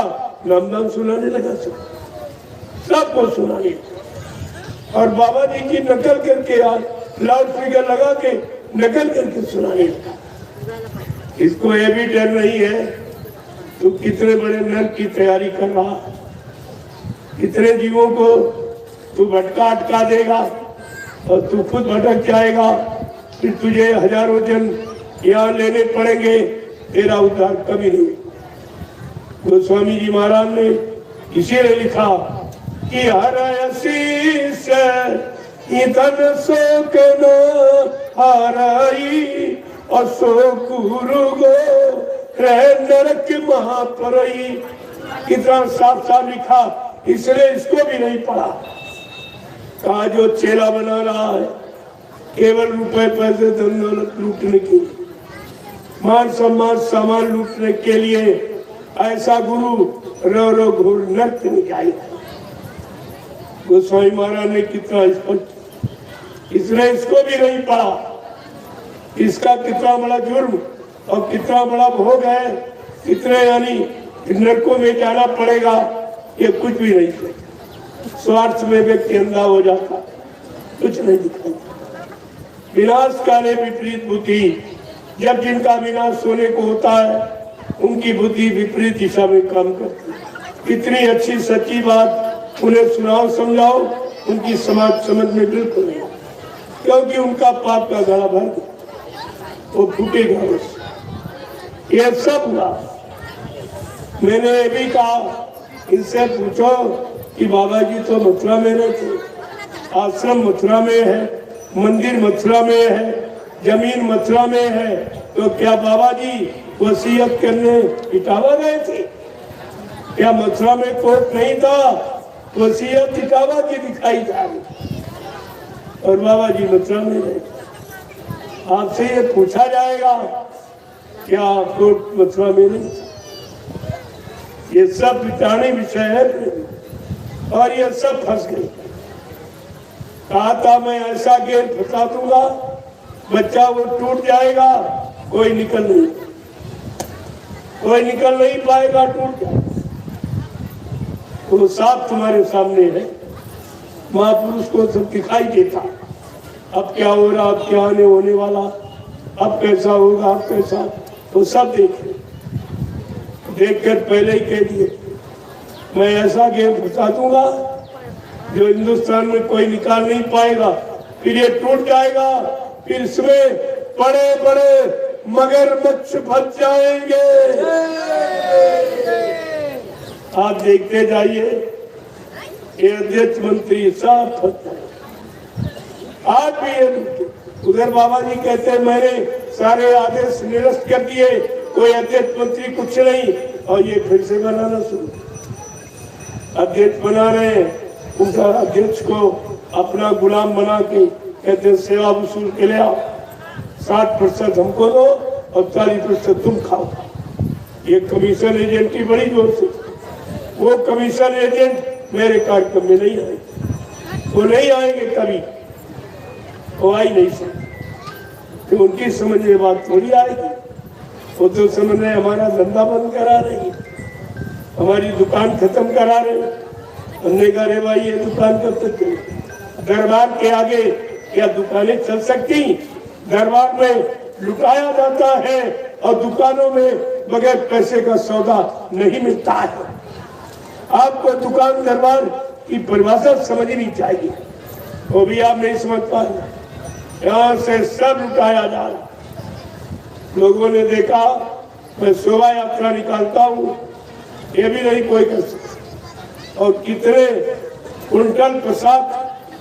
नामदान सुनाने लगा। सबको सुनाने और बाबा जी की नकल करके लाउड स्पीकर लगा के नकल करके सुनाने लगा। इसको ये भी डर नहीं है तू कितने बड़े नर्क की तैयारी कर रहा, कितने जीवों को तू भटका अटका देगा और तू खुद भटक जाएगा। फिर तुझे हजारों जन यहाँ लेने पड़ेंगे, तेरा उद्धार कभी नहीं। गोस्वामी जी महाराज ने इसीलिए लिखा कि हर आशीष धन शोक न हाराई और सो गुरु गो नरक महापरई। कितना साफ साफ लिखा, इसलिए इसको भी नहीं पढ़ा। कहा जो चेला बना रहा है केवल रुपए पैसे धन दौलत लूटने के लिए, मान सम्मान सामान लूटने के लिए, ऐसा गुरु रो रो घोर नर्क में जाएगा। गोस्वामी महाराज ने कितना स्पष्ट, इसने इसको भी नहीं पढ़ा। इसका कितना बड़ा जुर्म और कितना बड़ा भोग है, कितने यानी नरकों में जाना पड़ेगा, ये कुछ भी नहीं। स्वार्थ में व्यक्ति अंधा हो जाता, कुछ नहीं दिखाई। विनाश काले विपरीत बुद्धि, जब जिनका विनाश होने को होता है उनकी बुद्धि विपरीत दिशा में काम करती है। कितनी अच्छी सच्ची बात उन्हें सुनाओ समझाओ, उनकी समाज समझ में बिल्कुल नहीं, क्योंकि उनका पाप का गला भर गया, वो फूटेगा उससे। ये सब हुआ। मैंने ये भी कहा, इनसे पूछो कि बाबा जी तो मथुरा में रहते, आश्रम मथुरा में है, मंदिर मथुरा में है, जमीन मथुरा में है, तो क्या बाबा जी वसीयत करने इटावा गए थे? क्या मथुरा में कोर्ट नहीं था? वसीयत इटावा की दिखाई जा रही और बाबा जी मथुरा में रहे। आपसे ये पूछा जाएगा क्या कोर्ट मथुरा में नहीं? ये सब विचारणी विषय है और ये सब फंस गए। कहा था मैं ऐसा गेम फंसा दूंगा, बच्चा वो टूट जाएगा, कोई निकल नहीं पाएगा, टूट जाएगा। तो साफ तुम्हारे सामने है, महापुरुष को सब दिखाई देता। अब क्या हो रहा, अब क्या होने वाला, अब कैसा होगा, अब कैसा, तो सब देखकर पहले ही कह दिए मैं ऐसा गेम फंसा दूंगा जो हिंदुस्तान में कोई निकाल नहीं पाएगा, फिर ये टूट जाएगा, फिर इसमें बड़े बड़े मगरमच्छ फंस जाएंगे। आप देखते जाइए, ये अध्यक्ष मंत्री सब फंस जाए। आज भी उधर बाबा जी कहते हैं मैंने सारे आदेश निरस्त कर दिए, कोई अध्यक्ष मंत्री कुछ नहीं, और ये फिर से बनाना शुरू। अध्यक्ष बना रहे, उनका अध्यक्ष को अपना गुलाम बना के कहते हैं सेवा वसूल के ले आओ, 60% हमको दो और 40% तुम खाओ। ये कमीशन एजेंट की बड़ी जोर से, वो कमीशन एजेंट मेरे कार्यक्रम में नहीं आएंगे, वो नहीं आएंगे कभी, वो आ ही नहीं सकते। तो उनकी समझ में बात थोड़ी आएगी, वो तो समझ रहे हमारा धंधा बंद करा रही है, हमारी दुकान खत्म करा रहे हैं। हमने कहा रे भाई ये दुकान कब तक चलेगी? दरबार के आगे क्या दुकानें चल सकती? दरबार में लुटाया जाता है और दुकानों में बगैर पैसे का सौदा नहीं मिलता है। आपको दुकान दरबार की परिभाषा समझनी चाहिए, वो भी आप नहीं समझ पा रहे। यहाँ से सब लुटाया जा रहा। लोगों ने देखा मैं शोभा यात्रा निकालता हूँ, ये भी नहीं कोई कर सकता, और कितने कुंटल प्रसाद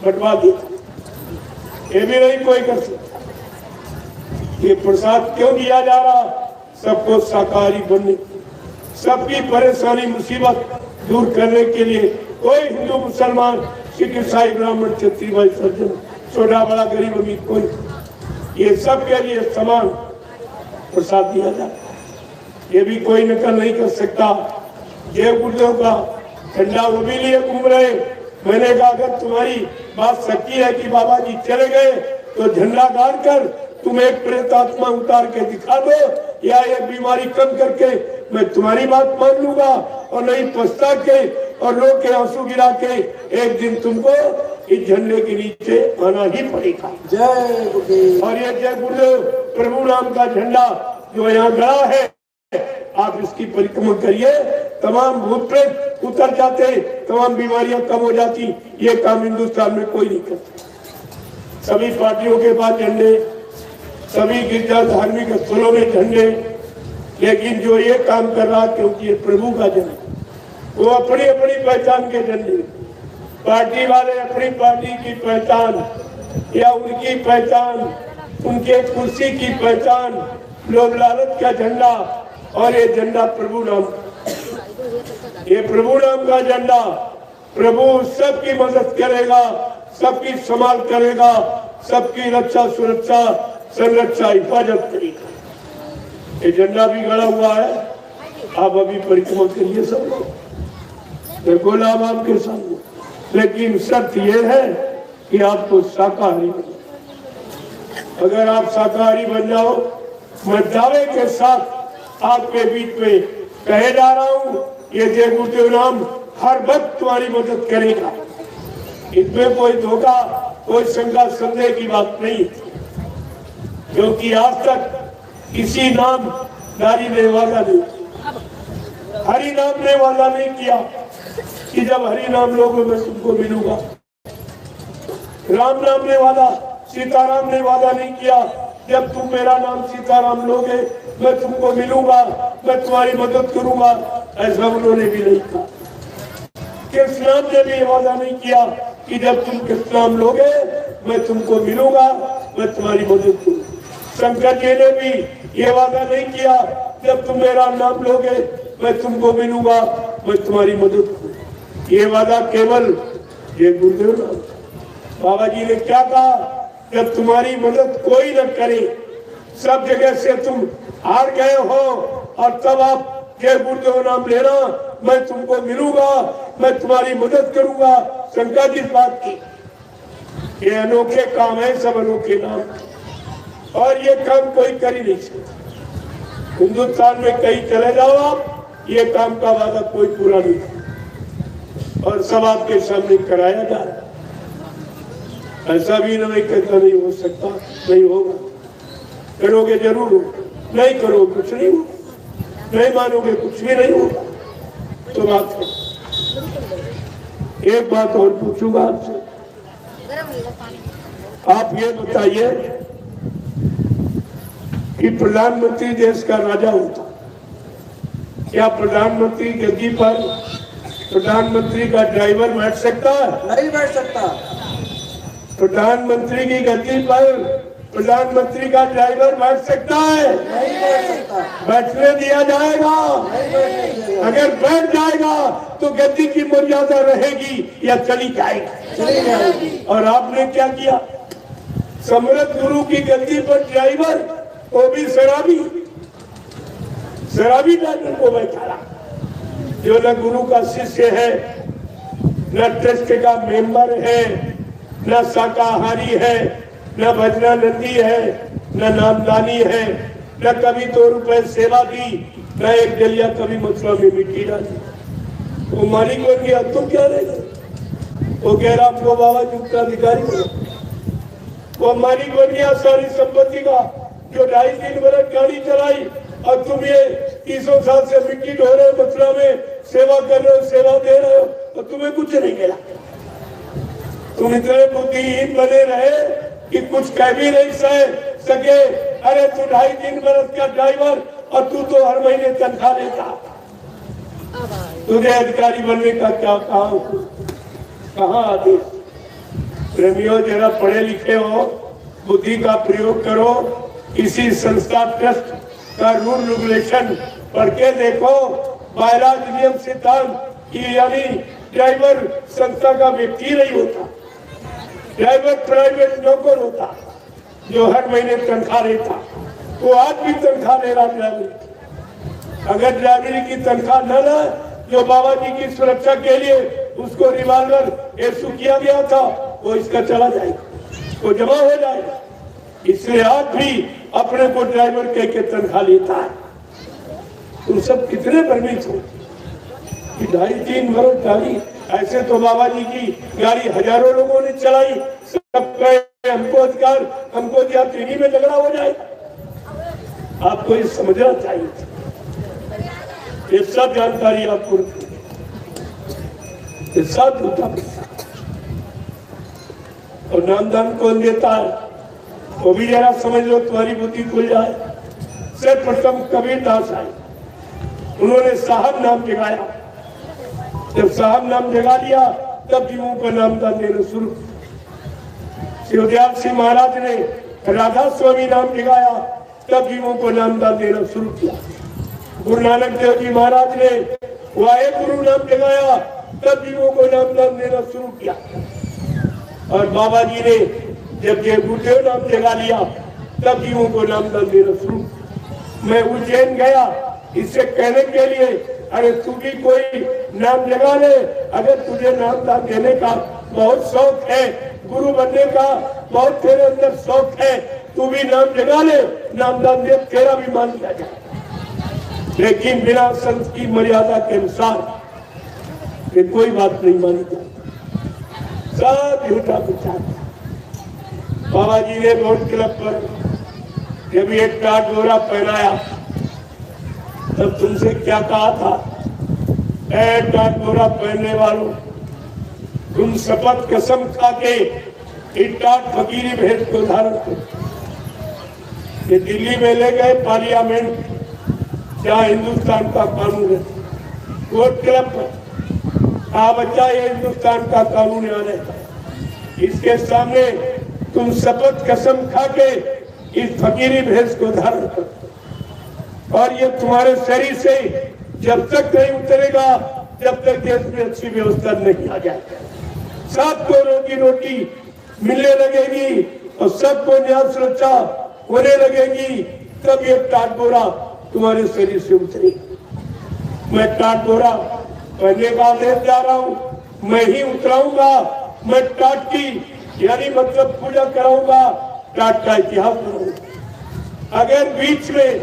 बंटवा दिया, ये भी नहीं कोई कर सकता। ये प्रसाद क्यों दिया जा रहा? सबको शाकाहारी बनने, सबकी परेशानी मुसीबत दूर करने के लिए। कोई हिंदू मुसलमान सिख ईसाई ब्राह्मण क्षत्रिय भाई सज्जन छोटा बड़ा गरीब अमीर कोई, ये सब के लिए समान प्रसाद दिया जाता है। ये भी कोई नकल नहीं कर सकता। जय गुरुदेव का झंडा वो भी लिए घूम रहे। मैंने कहा अगर तुम्हारी बात सच्ची है कि बाबा जी चले गए तो झंडा गाड़ कर तुम एक प्रेत आत्मा उतार के दिखा दो, या ये बीमारी कम करके मैं तुम्हारी बात मान लूंगा, और नहीं पछता के और रो के आंसू गिरा के एक दिन तुमको इस झंडे के नीचे आना ही पड़ेगा। जय गुरुदेव। और ये जय गुरुदेव प्रभु राम का झंडा जो यहाँ गड़ा है, आप इसकी परिक्रमा करिए, तमाम भूत प्रेत उतर जाते, तमाम बीमारियां कम हो जाती। ये काम हिंदुस्तान में कोई नहीं करता। सभी पार्टियों के पास झंडे, सभी गिरजा धार्मिक स्थलों में झंडे, लेकिन जो ये काम कर रहा क्योंकि ये प्रभु का झंडा, वो अपनी अपनी पहचान के झंडे, पार्टी वाले अपनी पार्टी की पहचान या उनकी पहचान, उनके कुर्सी की पहचान, लोभ लालच का झंडा, और ये झंडा प्रभु नाम, ये प्रभु नाम का झंडा। प्रभु सबकी मदद करेगा, सबकी संभाल करेगा, सबकी रक्षा सुरक्षा संरक्षा हिफाजत करेगा। ये झंडा भी गड़ा हुआ है, आप अभी परिक्रमा करिए सब लोग, बिल्कुल आप आपके सामने, लेकिन शर्त ये है कि आपको शाकाहारी बनो। अगर आप शाकाहारी बन जाओ, मैं दावे के साथ आपके बीच में कहे जा रहा हूँ, ये जय गुरुदेव नाम हर वक्त तुम्हारी मदद करेगा। इसमें कोई धोखा, कोई शंका संदेह की बात नहीं, क्योंकि आज तक किसी नाम दारी ने वादा नहीं, हरि नाम ने वादा नहीं किया कि जब हरि नाम लोगे मैं तुमको मिलूंगा। राम नाम ने वादा, सीताराम ने वादा नहीं किया जब तुम मेरा नाम सीताराम लोगे मैं तुमको मिलूंगा, मैं तुम्हारी मदद करूंगा, ऐसा उन्होंने भी नहीं कहा। कृष्ण नाम ने भी वादा नहीं किया कि जब तुम कृष्ण नाम लोगे मैं तुमको मिलूंगा, मैं तुम्हारी मदद करूंगा। शंकर जी ने भी ये वादा नहीं किया जब तुम मेरा नाम लोगे मैं तुमको मिलूंगा, मैं तुम्हारी मदद करूंगा। ये वादा केवल ये गुरुदेव नाम। बाबा जी ने क्या कहा, जब तुम्हारी मदद कोई न करे, सब जगह से तुम हार गए हो, और तब आप ये गुरुदेव नाम लेना, मैं तुमको मिलूंगा, मैं तुम्हारी मदद करूंगा। शंकर जी बात की, ये अनोखे काम है, सब अनोखे नाम, और ये काम कोई कर ही नहीं सकता। हिंदुस्तान में कहीं चले जाओ आप, ये काम का वादा कोई पूरा नहीं, और सब आपके सामने कराया जा रहा है। ऐसा भी नहीं कहता नहीं हो सकता, नहीं होगा, करोगे जरूर हो, नहीं करोगे कुछ नहीं होगा, नहीं मानोगे कुछ भी नहीं होगा। तो बात है, एक बात और पूछूंगा आपसे, आप ये बताइए कि प्रधानमंत्री देश का राजा होता, क्या प्रधानमंत्री गद्दी पर प्रधानमंत्री का ड्राइवर बैठ सकता है? नहीं बैठ सकता। प्रधानमंत्री की गद्दी पर प्रधानमंत्री का ड्राइवर बैठ सकता है? नहीं बैठ सकता। बैठने दिया जाएगा? अगर बैठ जाएगा तो गद्दी की मर्यादा रहेगी या चली जाएगी? चली जाएगी। और आपने क्या किया, समृद्ध गुरु की गद्दी पर ड्राइवर, वो भी शराबी ड्राइवर को बैठाया, जो न गुरु का शिष्य है, न ट्रस्ट का मेंबर है, न शाकाहारी है, न भजनानंदी है, न नामदानी है, न कभी 2 रुपए सेवा दी, न एक जलिया कभी मथुरा में मिट्टी डाली। वो मालिक बन गया, तुम क्या रहेगा? वो कह रहा आपको बाबा जी उत्तराधिकारी बनो। वो मालिक बन गया सारी संपत्ति का, जो 2.5-3 बरस गाड़ी चलाई, और तुम ये 300 साल से मिट्टी ढो रहे मथुरा में, सेवा कर रहे हो, सेवा दे रहे हो, तो तुम्हें कुछ नहीं मिला। तुम इतने बुद्धिहीन बने रहे कि कुछ कह भी नहीं सके। अरे तू 2.5-3 बरस का ड्राइवर और तू तो हर महीने तनख्वाह लेता। तुझे अधिकारी बनने का क्या काम, कहाँ आदेश? प्रेमियों, जरा पढ़े लिखे हो, बुद्धि का प्रयोग करो। किसी संस्था ट्रस्ट का रूल रेगुलेशन पढ़ के देखो। बायराज नियम सिद्धांत की यानी ड्राइवर संस्था का व्यक्ति नहीं होता, ड्राइवर प्राइवेट नौकर होता जो हर महीने तनख्वाह लेता। वो आज भी तनख्वाह ले रहा ड्राइवर। अगर ड्राइवरी की तनख्वाह न ना, जो बाबा जी की सुरक्षा के लिए उसको रिवॉल्वर इशू किया गया था, वो इसका चला जाएगा, वो जमा हो जाएगा। इसलिए आज भी अपने को ड्राइवर कह के तनख्वाह लेता है। तुम सब कितने भ्रमित हो कि 2.5-3 बरस गाड़ी, ऐसे तो बाबा जी की गाड़ी हजारों लोगों ने चलाई, सब कहे हमको अधिकार, हमको दिया, तीनी में झगड़ा हो जाएगा। आपको ये समझना चाहिए, ये सब जानकारी आपको, ये सब झूठा और नामदान कौन देता है वो भी जरा समझ लो, तुम्हारी बुद्धि खुल जाए। सर्वप्रथम कबीरदास आए, उन्होंने साहब नाम जगाया। जब साहब नाम जगा लिया तब जीवों को नामदान देना शुरू किया। शिवदयाल सिंह महाराज ने राधा स्वामी नाम जगाया, तब जीवों को नामदान देना शुरू किया। गुरु नानक देव जी महाराज ने वाहे गुरु नाम जगाया, तब जीवों को नामदान देना शुरू किया। और बाबा जी ने जब जय गुरुदेव नाम जगा लिया, तब जीवों को नामदान देना शुरू। मैं उज्जैन गया इससे कहने के लिए, अरे तू भी कोई नाम जगा ले। अगर तुझे नामदान देने का बहुत शौक है, गुरु बनने का बहुत तेरे अंदर शौक है, तू भी नाम जगा ले, नामदान दे, तेरा भी मान लिया जाए। लेकिन बिना संत की मर्यादा के अनुसार ये कोई बात नहीं मानी जाती, सब झूठा प्रचार। बाबा जी ने बोट क्लब पर जब एक टाट गोरा पहनाया, तब तुमसे क्या कहा था? ऐ टाट गोरा पहनने वालों, तुम शपथ कसम खा के टाट फकीरी भेष को धारण करो। ये दिल्ली में ले गए पार्लियामेंट, जहाँ हिंदुस्तान का कानून है, कोर्ट क्लब पर आ बच्चा, ये हिंदुस्तान का कानून है, इसके सामने तुम शपथ कसम खा के इस फकीरी भेष को धारण करो। और ये तुम्हारे शरीर से जब तक नहीं उतरेगा, जब तक देश में अच्छी व्यवस्था नहीं आ जाएगी। सबको रोजी रोटी मिलने लगेगी और सबको न्याय सुरक्षा होने लगेगी, तब ये टाट गोरा तुम्हारे शरीर से उतरेगी। मैं टाट गोरा पहले का आदेश जा रहा हूँ, मैं ही उतराऊंगा। मैं टाट की यानी मतलब पूजा कराऊंगा, टाट का इतिहास बनाऊंगा। अगर बीच में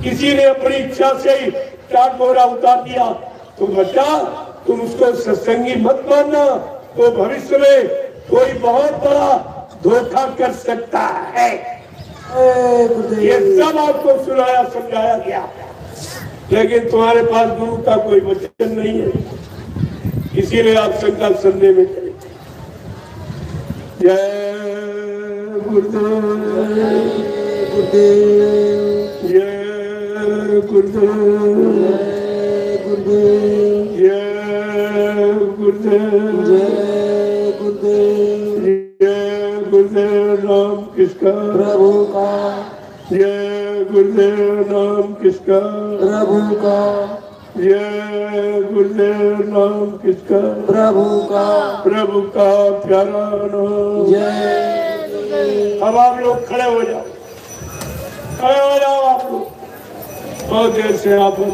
किसी ने अपनी इच्छा से ही टाट गोरा उतार दिया, तो बच्चा तुम उसको सत्संगी मत मानना, तो भविष्य में कोई बहुत बड़ा धोखा कर सकता है। ये सब आपको सुनाया समझाया गया, लेकिन तुम्हारे पास गुरु का कोई वचन नहीं है, इसीलिए आप संकल्प संदेह में चले। जय गुरुदेव, जय गुरुदेव, जय गुरुदेव, जय गुरुदेव, जय गुरुदेव। नाम किसका? प्रभु का। जय गुरुदेव। नाम किसका? प्रभु का। जय गुरुदेव। नाम किसका? प्रभु का। प्रभु का प्यारा नाम। जय। अब आप लोग खड़े हो जाओ, खड़े हो जाओ आप लोग, बहुत देर से आप लोग।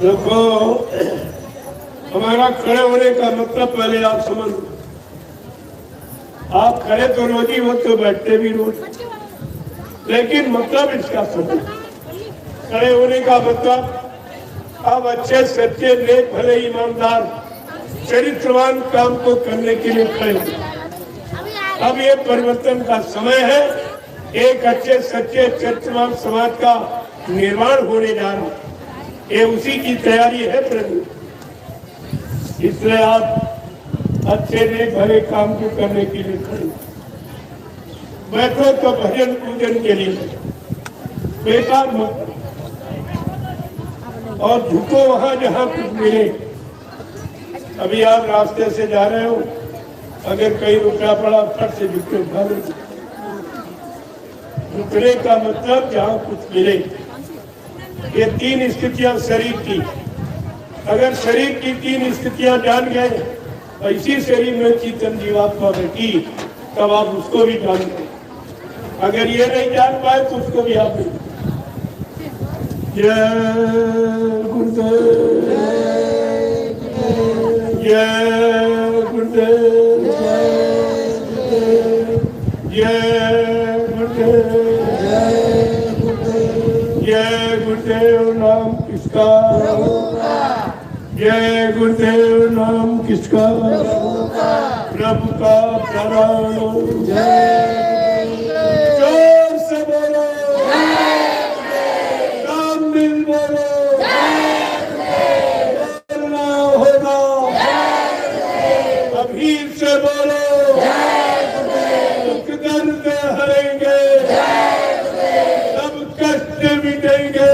देखो, हमारा खड़े होने का मतलब पहले आप समझ लो। आप खड़े तो रोज ही होते हो, बैठते भी रोज, लेकिन मतलब इसका समझ। खड़े होने का मतलब आप अच्छे सच्चे नेक भले ईमानदार चरित्रवान काम को करने के लिए खड़े हो। अब ये परिवर्तन का समय है। एक अच्छे सच्चे चरित्रवान समाज का निर्माण होने जा रहा है। ये उसी की तैयारी है प्रभु। इसलिए आप अच्छे ने भले काम को करने के लिए खड़े बैठो तो भजन पूजन के लिए, बेकार मत और झुको वहां जहां कुछ मिले। अभी आप रास्ते से जा रहे हो, अगर कहीं रुकना पड़ा फट से झुके उठा लो। झुकने का मतलब जहां कुछ मिले। ये तीन स्थितियां शरीर की, अगर शरीर की तीन स्थितियां जान गए, इसी शरीर में चेतन जीवात्मा बैठी, तब आप उसको भी जान गए। अगर ये नहीं जान पाए तो उसको भी आप नहीं। जय गुरुदेव, जय गुरुदेव, जय गुरुदेव, जय गुरुदेव। नाम किसका? जय गुरुदेव। नाम किसका? प्रभु का प्राण। जोर से बोलो, राम मिल बोलो, बोलना होगा। अभी से बोलो, दुख दर्द हरेंगे, सब कष्ट मिटेंगे,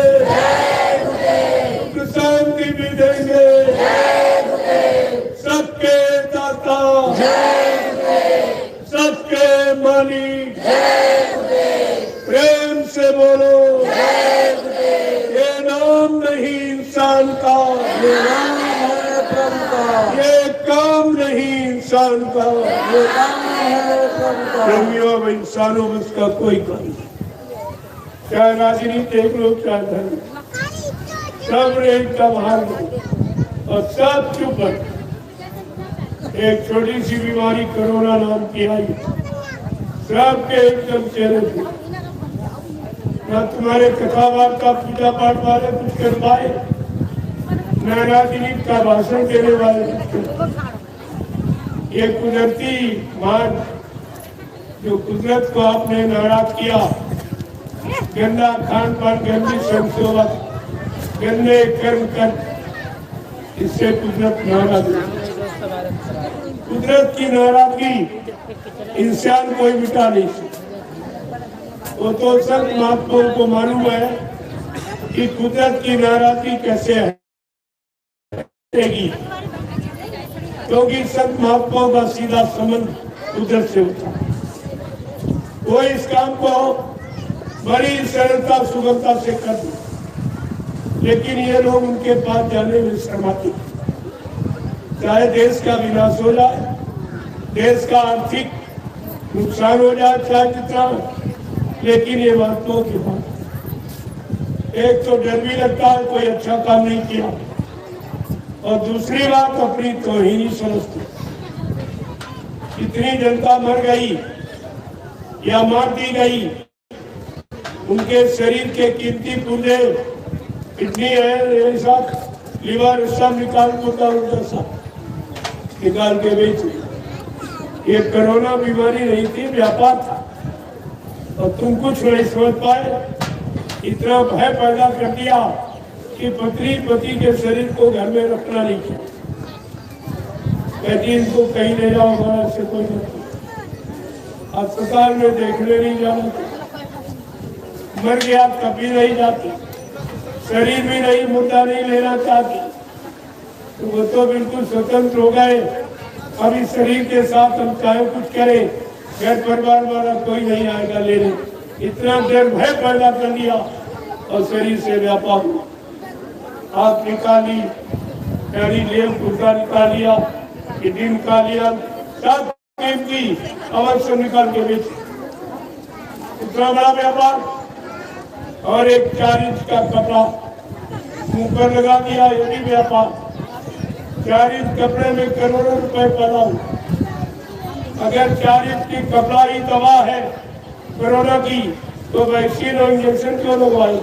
सुख शांति भी देंगे। सबके दाता, सबके मालिक, प्रेम से बोलो। ये नाम नहीं इंसान का, ये राम है प्रभु का, ये काम नहीं इंसान का। ये राम है प्रभु का। प्रेमियों में इंसानों में उसका कोई काम नहीं। चाहे राजनीति एक लोग, चाहे धर्म, सब एकदम हार गए और सब चुप है। एक छोटी सी बीमारी कोरोना नाम की आई, सबके एकदम चेहरे थे। न तुम्हारे कथा वार्ता पूजा पाठ वाले कुछ कर पाए, न राजनीति का भाषण देने वाले कुछ कर पाए। ये कुदरती मान जो कुदरत को आपने नाराज किया, गंदा खान पान, गंदी संशोधन, गंदे कर्म कर, इससे कुदरत नाराज है। कुदरत की नाराजगी इंसान कोई मिटा नहीं सकता। वो तो संत महात्माओं को मालूम है कि कुदरत की नाराजगी कैसे हटेगी, क्योंकि संत महात्माओं का सीधा संबंध कुदरत से होता है। वो इस काम को बड़ी सरलता सुगमता से कर दे, लेकिन ये लोग उनके पास जाने में शर्माते। चाहे देश का विनाश हो जाए, देश का आर्थिक नुकसान हो जाए, चाहे जितना, लेकिन ये महात्माओं की बात। एक तो डर भी लगता है कोई अच्छा काम नहीं किया, और दूसरी बात अपनी तौहीन ही समझते। इतनी जनता मर गई या मार दी गई, उनके शरीर के कीमती पुर्जे इतनी है, ऐसा लीवर सब निकाल के बेच। ये कोरोना बीमारी नहीं थी, व्यापार था, और तुम कुछ नहीं समझ पाए। इतना भय पैदा कर दिया कि पत्नी पति के शरीर को घर में रखना नहीं चाहिए। कहती इनको कहीं ले जाओ, घर से कोई नहीं, अस्पताल में देखने नहीं जाना, मर गया कभी नहीं जाती, शरीर भी नहीं, मुद्दा नहीं लेना चाहती। तो वो तो बिल्कुल स्वतंत्र हो गए। अब इस शरीर के साथ हम चाहे कुछ करें, घर परिवार वाला कोई नहीं आएगा लेने। इतना डर भय पैदा कर दिया और शरीर से व्यापार हुआ। आँख निकाली, प्यारी लेव गुर्दा निकाल लिया, किडनी निकाल लिया, सब कीमती अवश्य निकाल के बेच। इतना बड़ा व्यापार। और एक 4 इंच का कपड़ा मुंह पर लगा दिया, ये भी व्यापार। 4 इंच कपड़े में करोड़ों रुपए पैदा हुए। अगर 4 इंच की कपड़ा ही दवा है कोरोना की, तो वैक्सीन और इंजेक्शन क्यों लगवाए?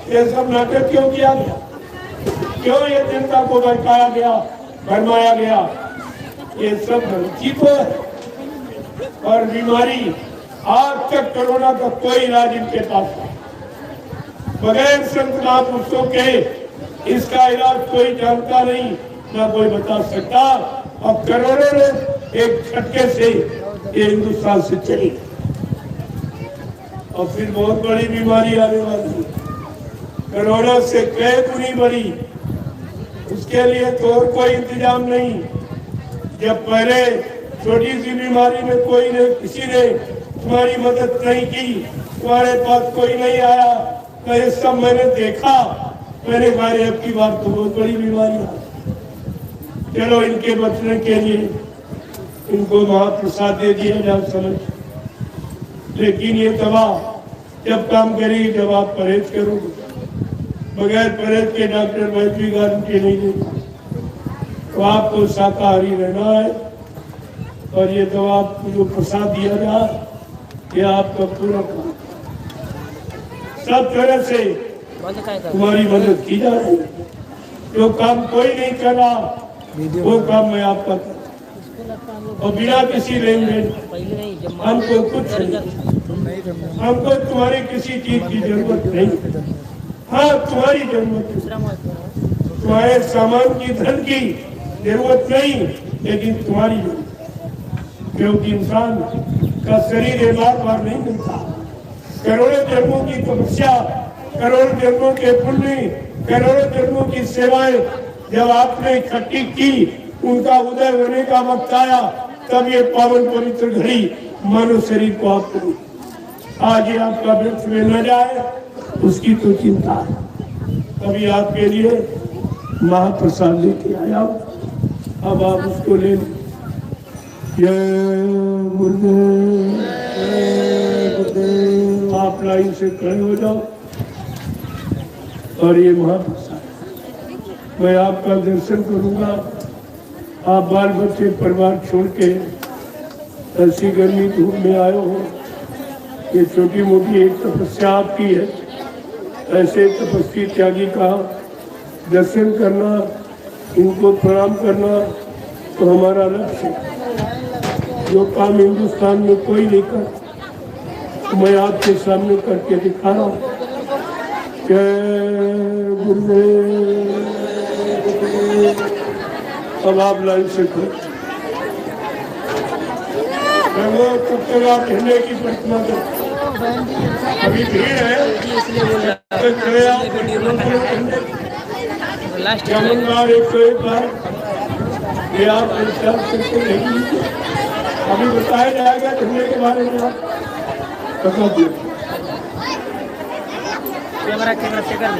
ये सब नाटक क्यों किया गया? क्यों ये जनता को भड़काया गया, भरमाया गया? ये सब गलती तो है। और बीमारी आज तक कोरोना का कोई इलाज इनके पास नहीं। बगैर संत महापुरुषों के इसका इलाज कोई जानता नहीं, ना कोई बता सकता। और करोड़ों लोग एक झटके से ये हिंदुस्तान से चली और फिर बहुत बड़ी बीमारी आने वाली, कोरोना से कई गुनी बड़ी। उसके लिए तो और कोई इंतजाम नहीं। जब पहले छोटी सी बीमारी में कोई ने किसी ने तुम्हारी मदद नहीं की, तुम्हारे पास कोई नहीं आया, तो ये सब मैंने देखा। मैंने कहा अब की बात तो बहुत बड़ी बीमारी है, चलो इनके बचने के लिए इनको महाप्रसाद दे दिया जाए समझ। लेकिन ये दवा जब काम करेगी जब आप परहेज करोगे। बगैर परहेज के डॉक्टर वैद्य भी गारंटी नहीं देगा। तो आपको शाकाहारी रहना है और ये दवा आपको जो प्रसाद दिया जाए ये आपका पूरा काम सब तरह से तुम्हारी मदद की जा रही है। जो काम कोई नहीं कर रहा वो काम मैं आपका कर और बिना किसी लेन देन। हमको कुछ नहीं, हमको तुम्हारी किसी चीज की जरूरत नहीं। हाँ तुम्हारी जरूरत है, तुम्हारे सामान की धन की जरूरत नहीं, लेकिन तुम्हारी जरूरत, क्योंकि इंसान का शरीर एक बार नहीं मिलता। करोड़ों जन्मों की तपस्या, करोड़ों जन्मों के पुण्य, करोड़ों जन्मों की सेवाएं जब आपने इकट्ठी की, उनका उदय होने का वक्त आया, तब ये पावन पवित्र घड़ी मानव शरीर को आपको आज ये आपका व्यर्थ में न जाए उसकी तो चिंता है। तभी आपके लिए महाप्रसाद लेके आया, अब आप उसको ले लो। जय गुरुदेव, जय गुरुदेव। आप लाइन से खड़े हो जाओ और ये महाप्रसाद मैं आपका दर्शन करूंगा। आप बाल बच्चे परिवार छोड़ के ऐसी गर्मी धूप में आए हो, ये छोटी मोटी एक तपस्या आपकी है। ऐसे तपस्वी त्यागी का दर्शन करना, इनको प्रणाम करना तो हमारा लक्ष्य है। जो काम हिंदुस्तान में कोई नहीं कर, मैं आपके सामने करके दिखा रहा हूँ। जय गुरुदेव। अब आप लाइन से खड़े, तब तक आप हिंदे की प्रार्थना करें। अभी भीड़ है, एक बार ये आप अभी बताया जाएगा झंडे के बारे में। आप बता दिए। कैमरा चेक कर